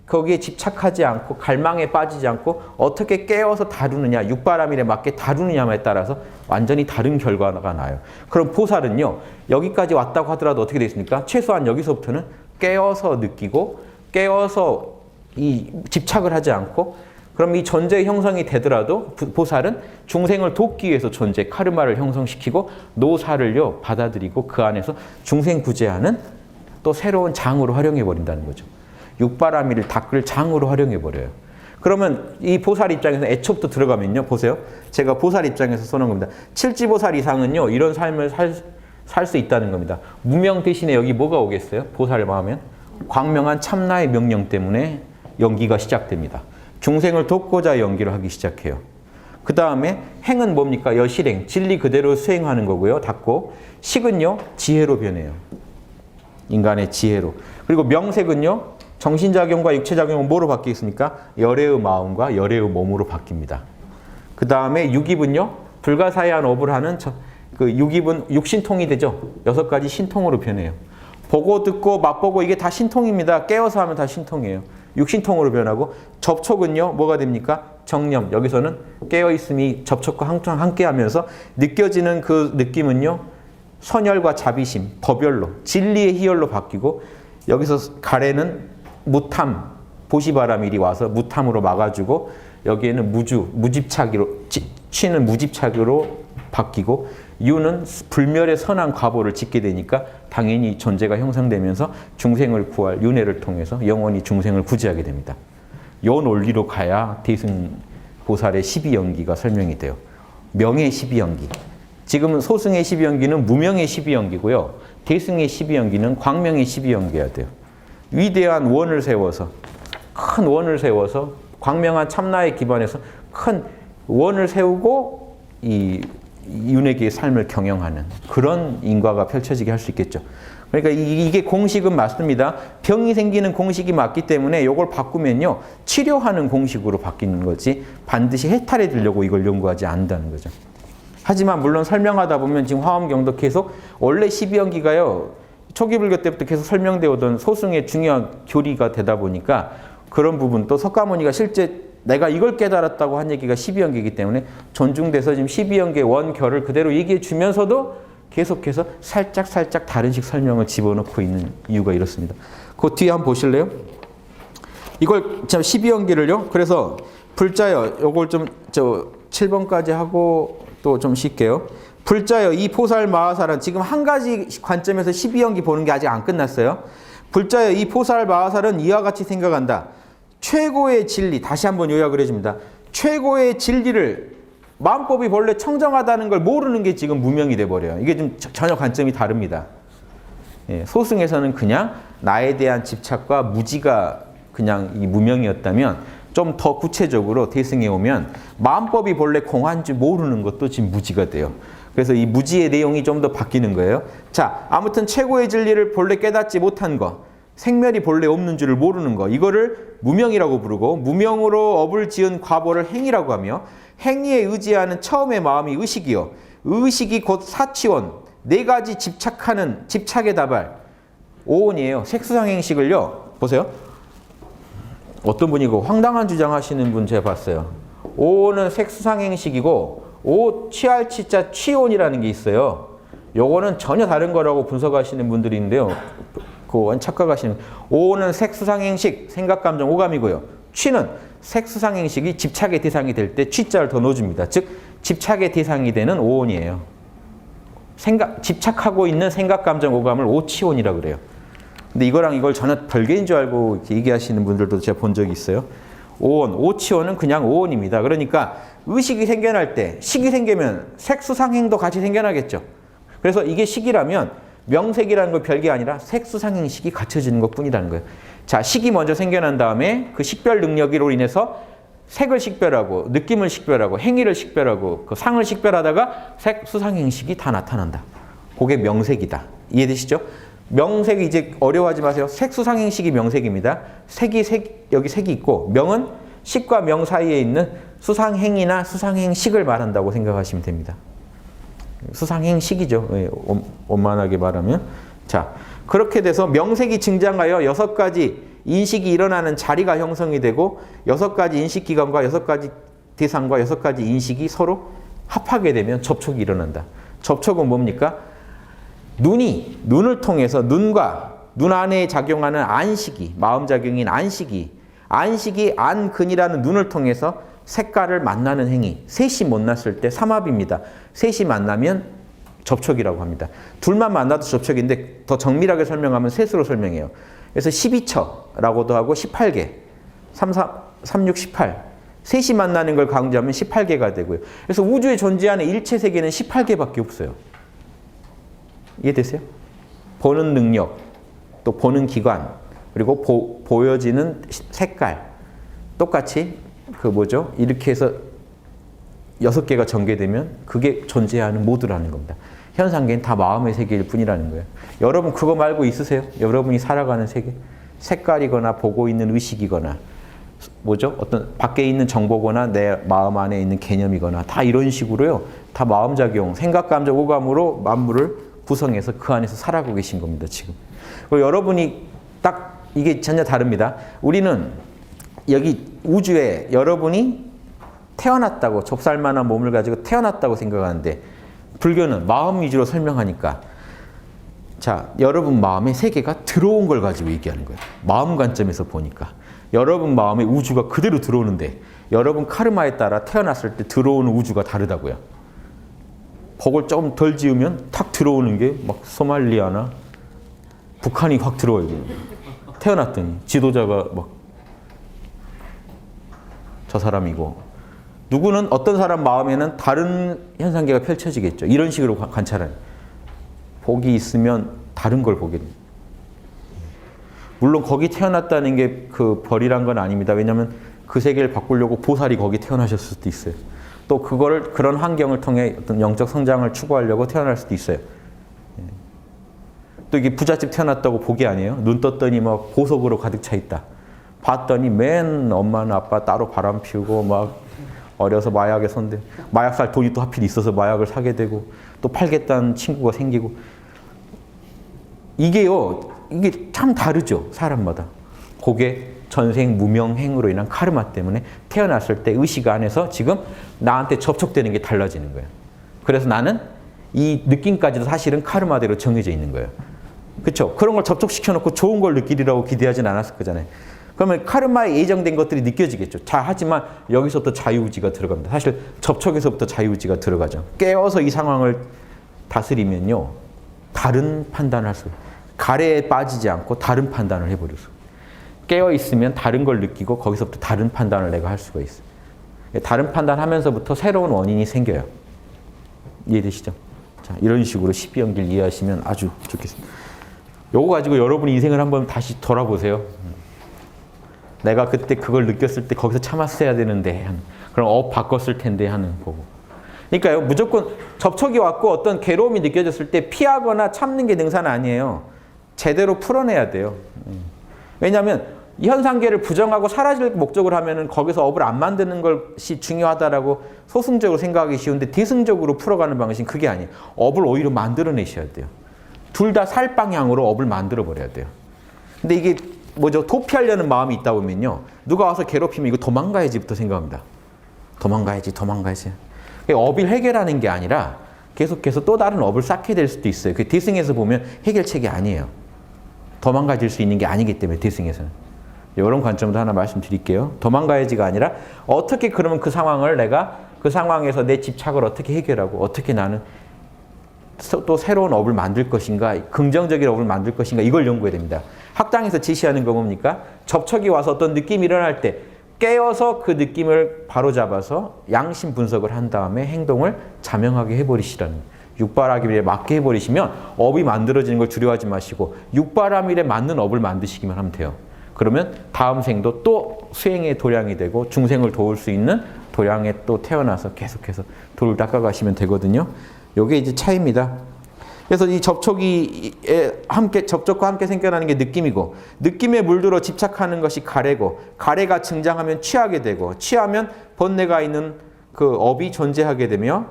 Speaker 1: 거기에 집착하지 않고 갈망에 빠지지 않고 어떻게 깨워서 다루느냐, 육바라밀에 맞게 다루느냐에 따라서 완전히 다른 결과가 나요. 그럼 보살은요. 여기까지 왔다고 하더라도 어떻게 되겠습니까? 최소한 여기서부터는 깨워서 느끼고 깨워서 이 집착을 하지 않고 그럼 이 존재의 형성이 되더라도 보살은 중생을 돕기 위해서 존재, 카르마를 형성시키고 노사를요 받아들이고 그 안에서 중생 구제하는 또 새로운 장으로 활용해버린다는 거죠. 육바라밀을 닦을 장으로 활용해버려요. 그러면 이 보살 입장에서 애초부터 들어가면요. 보세요. 제가 보살 입장에서 써놓은 겁니다. 칠지보살 이상은요. 이런 삶을 살 수 있다는 겁니다. 무명 대신에 여기 뭐가 오겠어요? 보살을 마하면 광명한 참나의 명령 때문에 연기가 시작됩니다. 중생을 돕고자 연기를 하기 시작해요. 그 다음에 행은 뭡니까? 여실행, 진리 그대로 수행하는 거고요. 닫고 식은요. 지혜로 변해요. 인간의 지혜로. 그리고 명색은요. 정신작용과 육체작용은 뭐로 바뀌겠습니까? 열애의 마음과 열애의 몸으로 바뀝니다. 그 다음에 육입은요. 불가사의한 업을 하는 그 육입은 육신통이 되죠. 6가지 신통으로 변해요. 보고 듣고 맛보고 이게 다 신통입니다. 깨어서 하면 다 신통이에요. 육신통으로 변하고 접촉은요. 뭐가 됩니까? 정념. 여기서는 깨어있음이 접촉과 함께하면서 느껴지는 그 느낌은요. 선열과 자비심, 법열로, 진리의 희열로 바뀌고 여기서 가래는 무탐, 보시바라밀이 와서 무탐으로 막아주고 여기에는 무집착으로 취는 무집착으로 바뀌고 유는 불멸의 선한 과보를 짓게 되니까 당연히 존재가 형성되면서 중생을 구할 윤회를 통해서 영원히 중생을 구제하게 됩니다. 요 논리로 가야 대승보살의 12연기가 설명이 돼요. 명의 12연기. 지금은 소승의 12연기는 무명의 12연기고요. 대승의 12연기는 광명의 12연기가 돼요. 위대한 원을 세워서 큰 원을 세워서 광명한 참나에 기반해서 큰 원을 세우고 이 윤회계의 삶을 경영하는 그런 인과가 펼쳐지게 할 수 있겠죠. 그러니까 이게 공식은 맞습니다. 병이 생기는 공식이 맞기 때문에 이걸 바꾸면요. 치료하는 공식으로 바뀌는 거지 반드시 해탈해 주려고 이걸 연구하지 않는다는 거죠. 하지만 물론 설명하다 보면 지금 화엄경도 계속 원래 12연기가요. 초기 불교 때부터 계속 설명되어 오던 소승의 중요한 교리가 되다 보니까 그런 부분 또 석가모니가 실제 내가 이걸 깨달았다고 한 얘기가 12연계이기 때문에 존중돼서 지금 12연계 원결을 그대로 얘기해 주면서도 계속해서 살짝 다른 식 설명을 집어넣고 있는 이유가 이렇습니다. 그 뒤에 한번 보실래요? 이걸 12연계를요. 그래서 불자여 요걸 좀 7번까지 하고 또 좀 쉴게요. 불자여 이 포살 마하살은 지금 한 가지 관점에서 12연계 보는 게 아직 안 끝났어요. 불자여 이 포살 마하살은 이와 같이 생각한다. 최고의 진리, 다시 한번 요약을 해줍니다. 최고의 진리를 마음법이 본래 청정하다는 걸 모르는 게 지금 무명이 돼버려요. 이게 좀 전혀 관점이 다릅니다. 예, 소승에서는 그냥 나에 대한 집착과 무지가 그냥 이 무명이었다면 좀 더 구체적으로 대승에 오면 마음법이 본래 공한 줄 모르는 것도 지금 무지가 돼요. 그래서 이 무지의 내용이 좀 더 바뀌는 거예요. 자, 아무튼 최고의 진리를 본래 깨닫지 못한 거, 생멸이 본래 없는 줄을 모르는 거, 이거를 무명이라고 부르고 무명으로 업을 지은 과보를 행위라고 하며 행위에 의지하는 처음의 마음이 의식이요. 의식이 곧 사치원, 네 가지 집착하는 집착의 다발, 오온이에요. 색수상행식을요. 보세요. 어떤 분이 그 황당한 주장하시는 분 제가 봤어요. 오온은 색수상행식이고 오 취할 치자 취온이라는 게 있어요. 요거는 전혀 다른 거라고 분석하시는 분들이 있는데요. 그 착각하시는 오는 색수상행식, 생각감정, 오감이고요. 취는 색수상행식이 집착의 대상이 될 때 취자를 더 넣어줍니다. 즉 집착의 대상이 되는 오온이에요. 집착하고 있는 생각감정, 오감을 오치온이라고 그래요. 근데 이거랑 이걸 전혀 별개인 줄 알고 이렇게 얘기하시는 분들도 제가 본 적이 있어요. 오온, 오치온은 그냥 오온입니다. 그러니까 의식이 생겨날 때 식이 생기면 색수상행도 같이 생겨나겠죠. 그래서 이게 식이라면 명색이라는 거 별게 아니라 색수상행식이 갖춰지는 것뿐이라는 거예요. 자, 식이 먼저 생겨난 다음에 그 식별 능력으로 인해서 색을 식별하고 느낌을 식별하고 행위를 식별하고 그 상을 식별하다가 색수상행식이 다 나타난다. 그게 명색이다. 이해되시죠? 명색이 이제 어려워하지 마세요. 색수상행식이 명색입니다. 여기 색이 있고 명은 식과 명 사이에 있는 수상행이나 수상행식을 말한다고 생각하시면 됩니다. 수상행식이죠. 원만하게 말하면. 자, 그렇게 돼서 명색이 증장하여 6가지 인식이 일어나는 자리가 형성이 되고 6가지 인식기관과 6가지 대상과 6가지 인식이 서로 합하게 되면 접촉이 일어난다. 접촉은 뭡니까? 눈을 통해서 눈과 눈 안에 작용하는 안식이, 마음작용인 안식이 안근이라는 눈을 통해서 색깔을 만나는 행위. 셋이 만났을 때 삼합입니다. 셋이 만나면 접촉이라고 합니다. 둘만 만나도 접촉인데 더 정밀하게 설명하면 셋으로 설명해요. 그래서 12처라고도 하고 18개. 3, 6, 18. 셋이 만나는 걸 강조하면 18개가 되고요. 그래서 우주에 존재하는 일체 세계는 18개밖에 없어요. 이해되세요? 보는 능력, 또 보는 기관, 그리고 보여지는 색깔. 똑같이 이렇게 해서 6개가 전개되면 그게 존재하는 모두라는 겁니다. 현상계는 다 마음의 세계일 뿐이라는 거예요. 여러분 그거 말고 있으세요? 여러분이 살아가는 세계? 색깔이거나 보고 있는 의식이거나 어떤 밖에 있는 정보거나 내 마음 안에 있는 개념이거나 다 이런 식으로요. 다 마음작용, 생각감정, 오감으로 만물을 구성해서 그 안에서 살아가고 계신 겁니다. 지금. 그리고 여러분이 딱 이게 전혀 다릅니다. 우리는 여기 우주에 여러분이 태어났다고, 좁쌀만한 몸을 가지고 태어났다고 생각하는데 불교는 마음 위주로 설명하니까 자, 여러분 마음에 세계가 들어온 걸 가지고 얘기하는 거예요. 마음 관점에서 보니까. 여러분 마음에 우주가 그대로 들어오는데 여러분 카르마에 따라 태어났을 때 들어오는 우주가 다르다고요. 복을 조금 덜 지으면 탁 들어오는 게 막 소말리아나 북한이 확 들어와요. 태어났더니 지도자가 막 저 사람이고 누구는 어떤 사람 마음에는 다른 현상계가 펼쳐지겠죠. 이런 식으로 관찰하는. 복이 있으면 다른 걸 보게 됩니다. 물론 거기 태어났다는 게 그 벌이란 건 아닙니다. 왜냐하면 그 세계를 바꾸려고 보살이 거기 태어나셨을 수도 있어요. 또 그거를 그런 환경을 통해 어떤 영적 성장을 추구하려고 태어날 수도 있어요. 또 이게 부잣집 태어났다고 복이 아니에요. 눈 떴더니 막 보석으로 가득 차 있다. 봤더니 맨 엄마는 아빠 따로 바람 피우고 막 어려서 마약에 손대 마약 살 돈이 또 하필 있어서 마약을 사게 되고 또 팔겠다는 친구가 생기고 이게요. 이게 참 다르죠. 사람마다. 그게 전생 무명행으로 인한 카르마 때문에 태어났을 때 의식 안에서 지금 나한테 접촉되는 게 달라지는 거예요. 그래서 나는 이 느낌까지도 사실은 카르마대로 정해져 있는 거예요. 그렇죠? 그런 걸 접촉시켜놓고 좋은 걸 느끼리라고 기대하진 않았을 거잖아요. 그러면 카르마에 예정된 것들이 느껴지겠죠. 자, 하지만 여기서부터 자유의지가 들어갑니다. 사실 접촉에서부터 자유의지가 들어가죠. 깨어서 이 상황을 다스리면요. 다른 판단을 할 수 있어요. 가래에 빠지지 않고 다른 판단을 해버려서. 깨어있으면 다른 걸 느끼고 거기서부터 다른 판단을 내가 할 수가 있어요. 다른 판단하면서부터 새로운 원인이 생겨요. 이해되시죠? 자, 이런 식으로 12연기를 이해하시면 아주 좋겠습니다. 요거 가지고 여러분의 인생을 한번 다시 돌아보세요. 내가 그때 그걸 느꼈을 때 거기서 참았어야 되는데 그럼 바꿨을 텐데 하는 거고. 그러니까요. 무조건 접촉이 왔고 어떤 괴로움이 느껴졌을 때 피하거나 참는 게 능사는 아니에요. 제대로 풀어내야 돼요. 왜냐하면 이 현상계를 부정하고 사라질 목적으로 하면은 거기서 업을 안 만드는 것이 중요하다라고 소승적으로 생각하기 쉬운데 뒤승적으로 풀어가는 방식은 그게 아니에요. 업을 오히려 만들어내셔야 돼요. 둘 다 살 방향으로 업을 만들어 버려야 돼요. 근데 이게 뭐죠? 도피하려는 마음이 있다 보면요. 누가 와서 괴롭히면 이거 도망가야지부터 생각합니다. 도망가야지. 업을 해결하는 게 아니라 계속해서 또 다른 업을 쌓게 될 수도 있어요. 그 뒤승에서 보면 해결책이 아니에요. 도망가질 수 있는 게 아니기 때문에 뒤승에서는. 이런 관점도 하나 말씀드릴게요. 도망가야지가 아니라 어떻게 그러면 그 상황을 내가 그 상황에서 내 집착을 어떻게 해결하고 어떻게 나는 또 새로운 업을 만들 것인가 긍정적인 업을 만들 것인가 이걸 연구해야 됩니다. 학당에서 지시하는 거 뭡니까? 접촉이 와서 어떤 느낌이 일어날 때 깨어서 그 느낌을 바로잡아서 양심 분석을 한 다음에 행동을 자명하게 해버리시라는 육바라밀에 맞게 해버리시면 업이 만들어지는 걸 두려워하지 마시고 육바라밀에 맞는 업을 만드시기만 하면 돼요. 그러면 다음 생도 또 수행의 도량이 되고 중생을 도울 수 있는 도량에 또 태어나서 계속해서 돌을 닦아가시면 되거든요. 이게 이제 차이입니다. 그래서 이 접촉과 함께 생겨나는 게 느낌이고 느낌에 물들어 집착하는 것이 가래고 가래가 증장하면 취하게 되고 취하면 번뇌가 있는 그 업이 존재하게 되며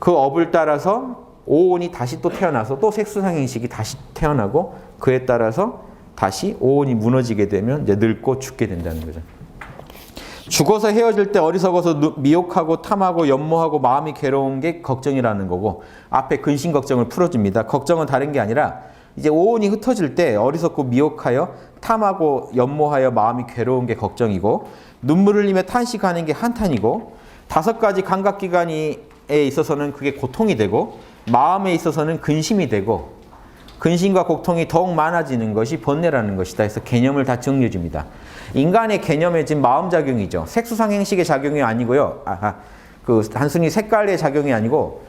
Speaker 1: 그 업을 따라서 오온이 다시 또 태어나서 또 색수상행식이 다시 태어나고 그에 따라서 다시 오온이 무너지게 되면 이제 늙고 죽게 된다는 거죠. 죽어서 헤어질 때 어리석어서 미혹하고 탐하고 연모하고 마음이 괴로운 게 걱정이라는 거고 앞에 근심 걱정을 풀어줍니다. 걱정은 다른 게 아니라 이제 오온이 흩어질 때 어리석고 미혹하여 탐하고 연모하여 마음이 괴로운 게 걱정이고 눈물을 흘리며 탄식하는 게 한탄이고 5가지 감각기관에 있어서는 그게 고통이 되고 마음에 있어서는 근심이 되고 근심과 고통이 더욱 많아지는 것이 번뇌라는 것이다 해서 개념을 다 정리해 줍니다. 인간의 개념에 지금 마음작용이죠. 색수상행식의 작용이 아니고요. 그 단순히 색깔의 작용이 아니고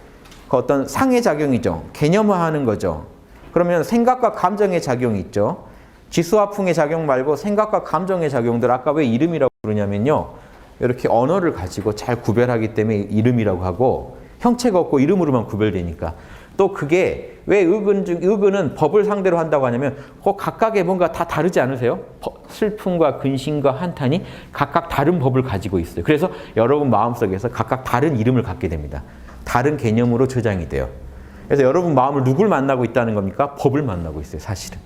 Speaker 1: 그 어떤 상의 작용이죠. 개념화하는 거죠. 그러면 생각과 감정의 작용이 있죠. 지수화풍의 작용 말고 생각과 감정의 작용들 아까 왜 이름이라고 부르냐면요. 이렇게 언어를 가지고 잘 구별하기 때문에 이름이라고 하고 형체가 없고 이름으로만 구별되니까 또 그게 왜 의근은 법을 상대로 한다고 하냐면 그 각각의 뭔가 다 다르지 않으세요? 슬픔과 근심과 한탄이 각각 다른 법을 가지고 있어요. 그래서 여러분 마음속에서 각각 다른 이름을 갖게 됩니다. 다른 개념으로 저장이 돼요. 그래서 여러분 마음을 누굴 만나고 있다는 겁니까? 법을 만나고 있어요. 사실은.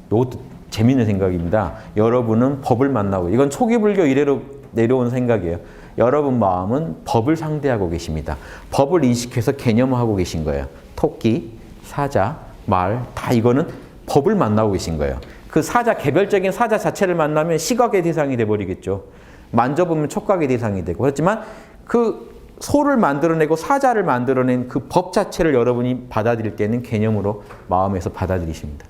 Speaker 1: 이것도 재미있는 생각입니다. 여러분은 법을 만나고 이건 초기 불교 이래로 내려온 생각이에요. 여러분 마음은 법을 상대하고 계십니다. 법을 인식해서 개념화하고 계신 거예요. 토끼, 사자, 말 다 이거는 법을 만나고 계신 거예요. 그 사자, 개별적인 사자 자체를 만나면 시각의 대상이 돼버리겠죠. 만져보면 촉각의 대상이 되고 그렇지만 그 소를 만들어내고 사자를 만들어낸 그 법 자체를 여러분이 받아들일 때는 개념으로 마음에서 받아들이십니다.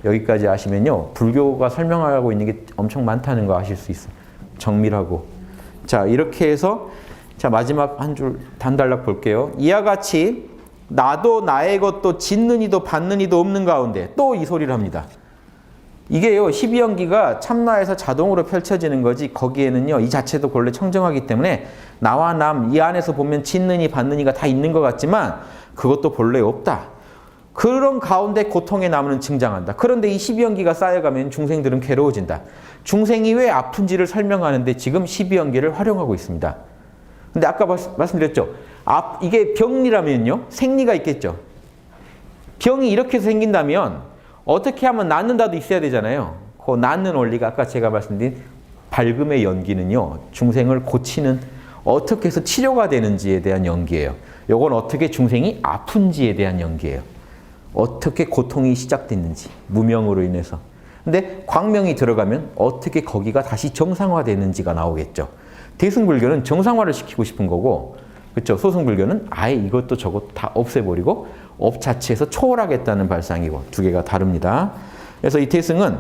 Speaker 1: 여기까지 아시면요. 불교가 설명하고 있는 게 엄청 많다는 거 아실 수 있어요. 정밀하고. 자, 이렇게 해서 자 마지막 한 줄 단달락 볼게요. 이와 같이 나도 나의 것도 짓는 이도 받는 이도 없는 가운데 또 이 소리를 합니다. 이게요, 12연기가 참나에서 자동으로 펼쳐지는 거지 거기에는요, 이 자체도 본래 청정하기 때문에 나와 남, 이 안에서 보면 짓느니 받느니가 다 있는 것 같지만 그것도 본래 없다. 그런 가운데 고통의 나무는 증장한다. 그런데 이 12연기가 쌓여가면 중생들은 괴로워진다. 중생이 왜 아픈지를 설명하는데 지금 12연기를 활용하고 있습니다. 근데 아까 말씀드렸죠. 이게 병리라면요, 생리가 있겠죠. 병이 이렇게 생긴다면 어떻게 하면 낫는다도 있어야 되잖아요. 그 낫는 원리가 아까 제가 말씀드린 밝음의 연기는요, 중생을 고치는, 어떻게 해서 치료가 되는지에 대한 연기예요. 요건 어떻게 중생이 아픈지에 대한 연기예요. 어떻게 고통이 시작됐는지, 무명으로 인해서. 근데 광명이 들어가면 어떻게 거기가 다시 정상화되는지가 나오겠죠. 대승불교는 정상화를 시키고 싶은 거고, 그렇죠? 소승불교는 아예 이것도 저것도 다 없애버리고 업 자체에서 초월하겠다는 발상이고, 두 개가 다릅니다. 그래서 이 대승은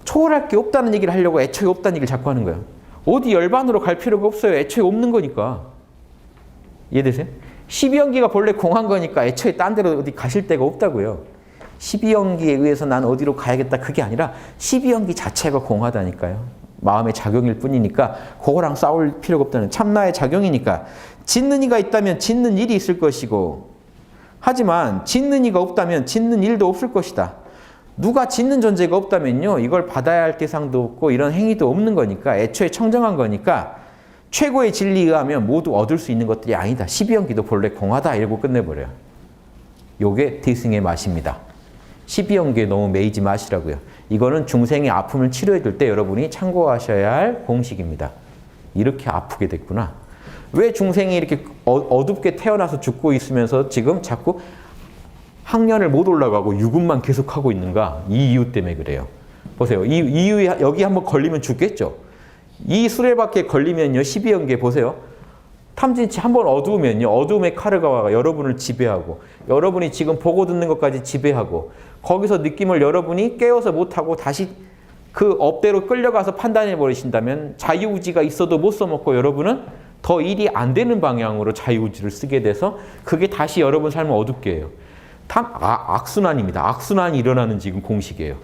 Speaker 1: 초월할 게 없다는 얘기를 하려고 애초에 없다는 얘기를 자꾸 하는 거예요. 어디 열반으로 갈 필요가 없어요. 애초에 없는 거니까. 이해되세요? 12연기가 본래 공한 거니까 애초에 딴 데로 어디 가실 데가 없다고요. 12연기에 의해서 난 어디로 가야겠다, 그게 아니라 12연기 자체가 공하다니까요. 마음의 작용일 뿐이니까 그거랑 싸울 필요가 없다는, 참나의 작용이니까. 짓는 이가 있다면 짓는 일이 있을 것이고, 하지만 짓는 이가 없다면 짓는 일도 없을 것이다. 누가 짓는 존재가 없다면요, 이걸 받아야 할 대상도 없고 이런 행위도 없는 거니까, 애초에 청정한 거니까 최고의 진리에 의하면 모두 얻을 수 있는 것들이 아니다. 12연기도 본래 공하다, 이러고 끝내버려요. 요게 대승의 맛입니다. 12연기에 너무 매이지 마시라고요. 이거는 중생의 아픔을 치료해 줄 때 여러분이 참고하셔야 할 공식입니다. 이렇게 아프게 됐구나. 왜 중생이 이렇게 어둡게 태어나서 죽고 있으면서 지금 자꾸 학년을 못 올라가고 유급만 계속하고 있는가? 이 이유 때문에 그래요. 보세요. 이 이유에 여기 한번 걸리면 죽겠죠. 이 수레바퀴에 걸리면요, 12연계 보세요. 탐진치 한번 어두우면요, 어두움의 카르가와가 여러분을 지배하고, 여러분이 지금 보고 듣는 것까지 지배하고, 거기서 느낌을 여러분이 깨어서 못하고 다시 그 업대로 끌려가서 판단해 버리신다면 자유의지가 있어도 못 써먹고 여러분은 더 일이 안 되는 방향으로 자유의지를 쓰게 돼서 그게 다시 여러분 삶을 어둡게 해요. 악순환입니다. 악순환이 일어나는 지금 공식이에요.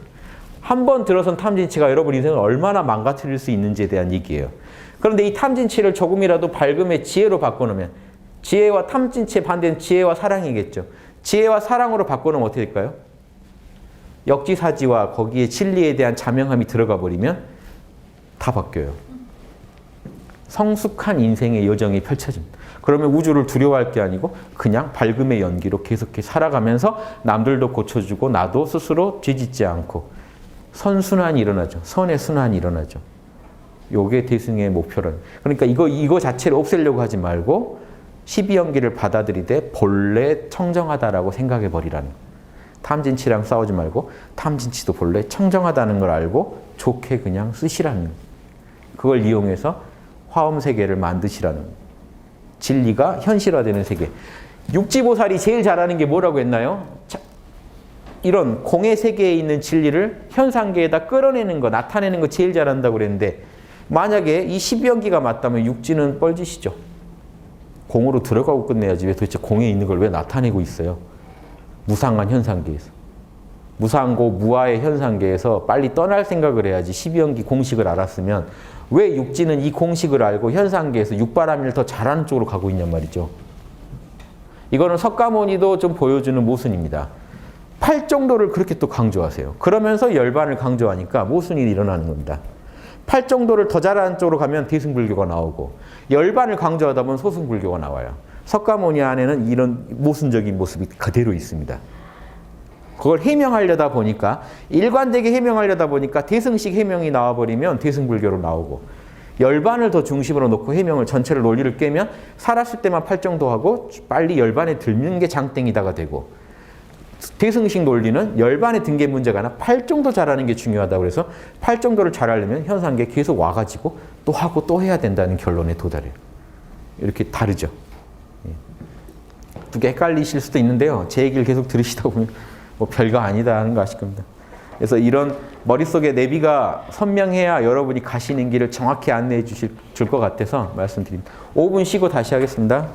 Speaker 1: 한 번 들어선 탐진치가 여러분 인생을 얼마나 망가뜨릴 수 있는지에 대한 얘기예요. 그런데 이 탐진치를 조금이라도 밝음의 지혜로 바꿔놓으면, 지혜와 탐진치의 반대는 지혜와 사랑이겠죠. 지혜와 사랑으로 바꿔놓으면 어떻게 될까요? 역지사지와 거기에 진리에 대한 자명함이 들어가 버리면 다 바뀌어요. 성숙한 인생의 여정이 펼쳐집니다. 그러면 우주를 두려워할 게 아니고 그냥 밝음의 연기로 계속해 살아가면서 남들도 고쳐주고 나도 스스로 뒤집지 않고 선순환이 일어나죠. 선의 순환이 일어나죠. 요게 대승의 목표는. 그러니까 이거 자체를 없애려고 하지 말고 12연기를 받아들이되 본래 청정하다라고 생각해 버리라는 거예요. 탐진치랑 싸우지 말고 탐진치도 본래 청정하다는 걸 알고 좋게 그냥 쓰시라는 거예요. 그걸 이용해서 화엄세계를 만드시라는 거예요. 진리가 현실화되는 세계. 육지보살이 제일 잘하는 게 뭐라고 했나요? 이런 공의 세계에 있는 진리를 현상계에다 끌어내는 거, 나타내는 거 제일 잘한다고 그랬는데, 만약에 이 12연기가 맞다면 육지는 뻘짓이죠. 공으로 들어가고 끝내야지 왜 도대체 공에 있는 걸 왜 나타내고 있어요? 무상한 현상계에서. 무상고 무아의 현상계에서 빨리 떠날 생각을 해야지. 12연기 공식을 알았으면 왜 육지는 이 공식을 알고 현상계에서 육바라밀을 더 잘하는 쪽으로 가고 있냔 말이죠. 이거는 석가모니도 좀 보여주는 모순입니다. 팔정도를 그렇게 또 강조하세요. 그러면서 열반을 강조하니까 모순이 일어나는 겁니다. 팔정도를 더 잘하는 쪽으로 가면 대승불교가 나오고, 열반을 강조하다 보면 소승불교가 나와요. 석가모니 안에는 이런 모순적인 모습이 그대로 있습니다. 그걸 해명하려다 보니까, 일관되게 해명하려다 보니까 대승식 해명이 나와버리면 대승불교로 나오고, 열반을 더 중심으로 놓고 해명을 전체를 논리를 깨면 살았을 때만 팔정도 하고 빨리 열반에 들는 게 장땡이다가 되고, 대승식 논리는 열반에 든 게 문제가 아니라 팔정도 잘하는 게 중요하다고 그래서 팔정도를 잘하려면 현상계에 계속 와가지고 또 하고 또 해야 된다는 결론에 도달해요. 이렇게 다르죠. 두 개 헷갈리실 수도 있는데요. 제 얘기를 계속 들으시다 보면 뭐 별거 아니다 하는 거 아실 겁니다. 그래서 이런 머릿속에 내비가 선명해야 여러분이 가시는 길을 정확히 안내해 줄 것 같아서 말씀드립니다. 5분 쉬고 다시 하겠습니다.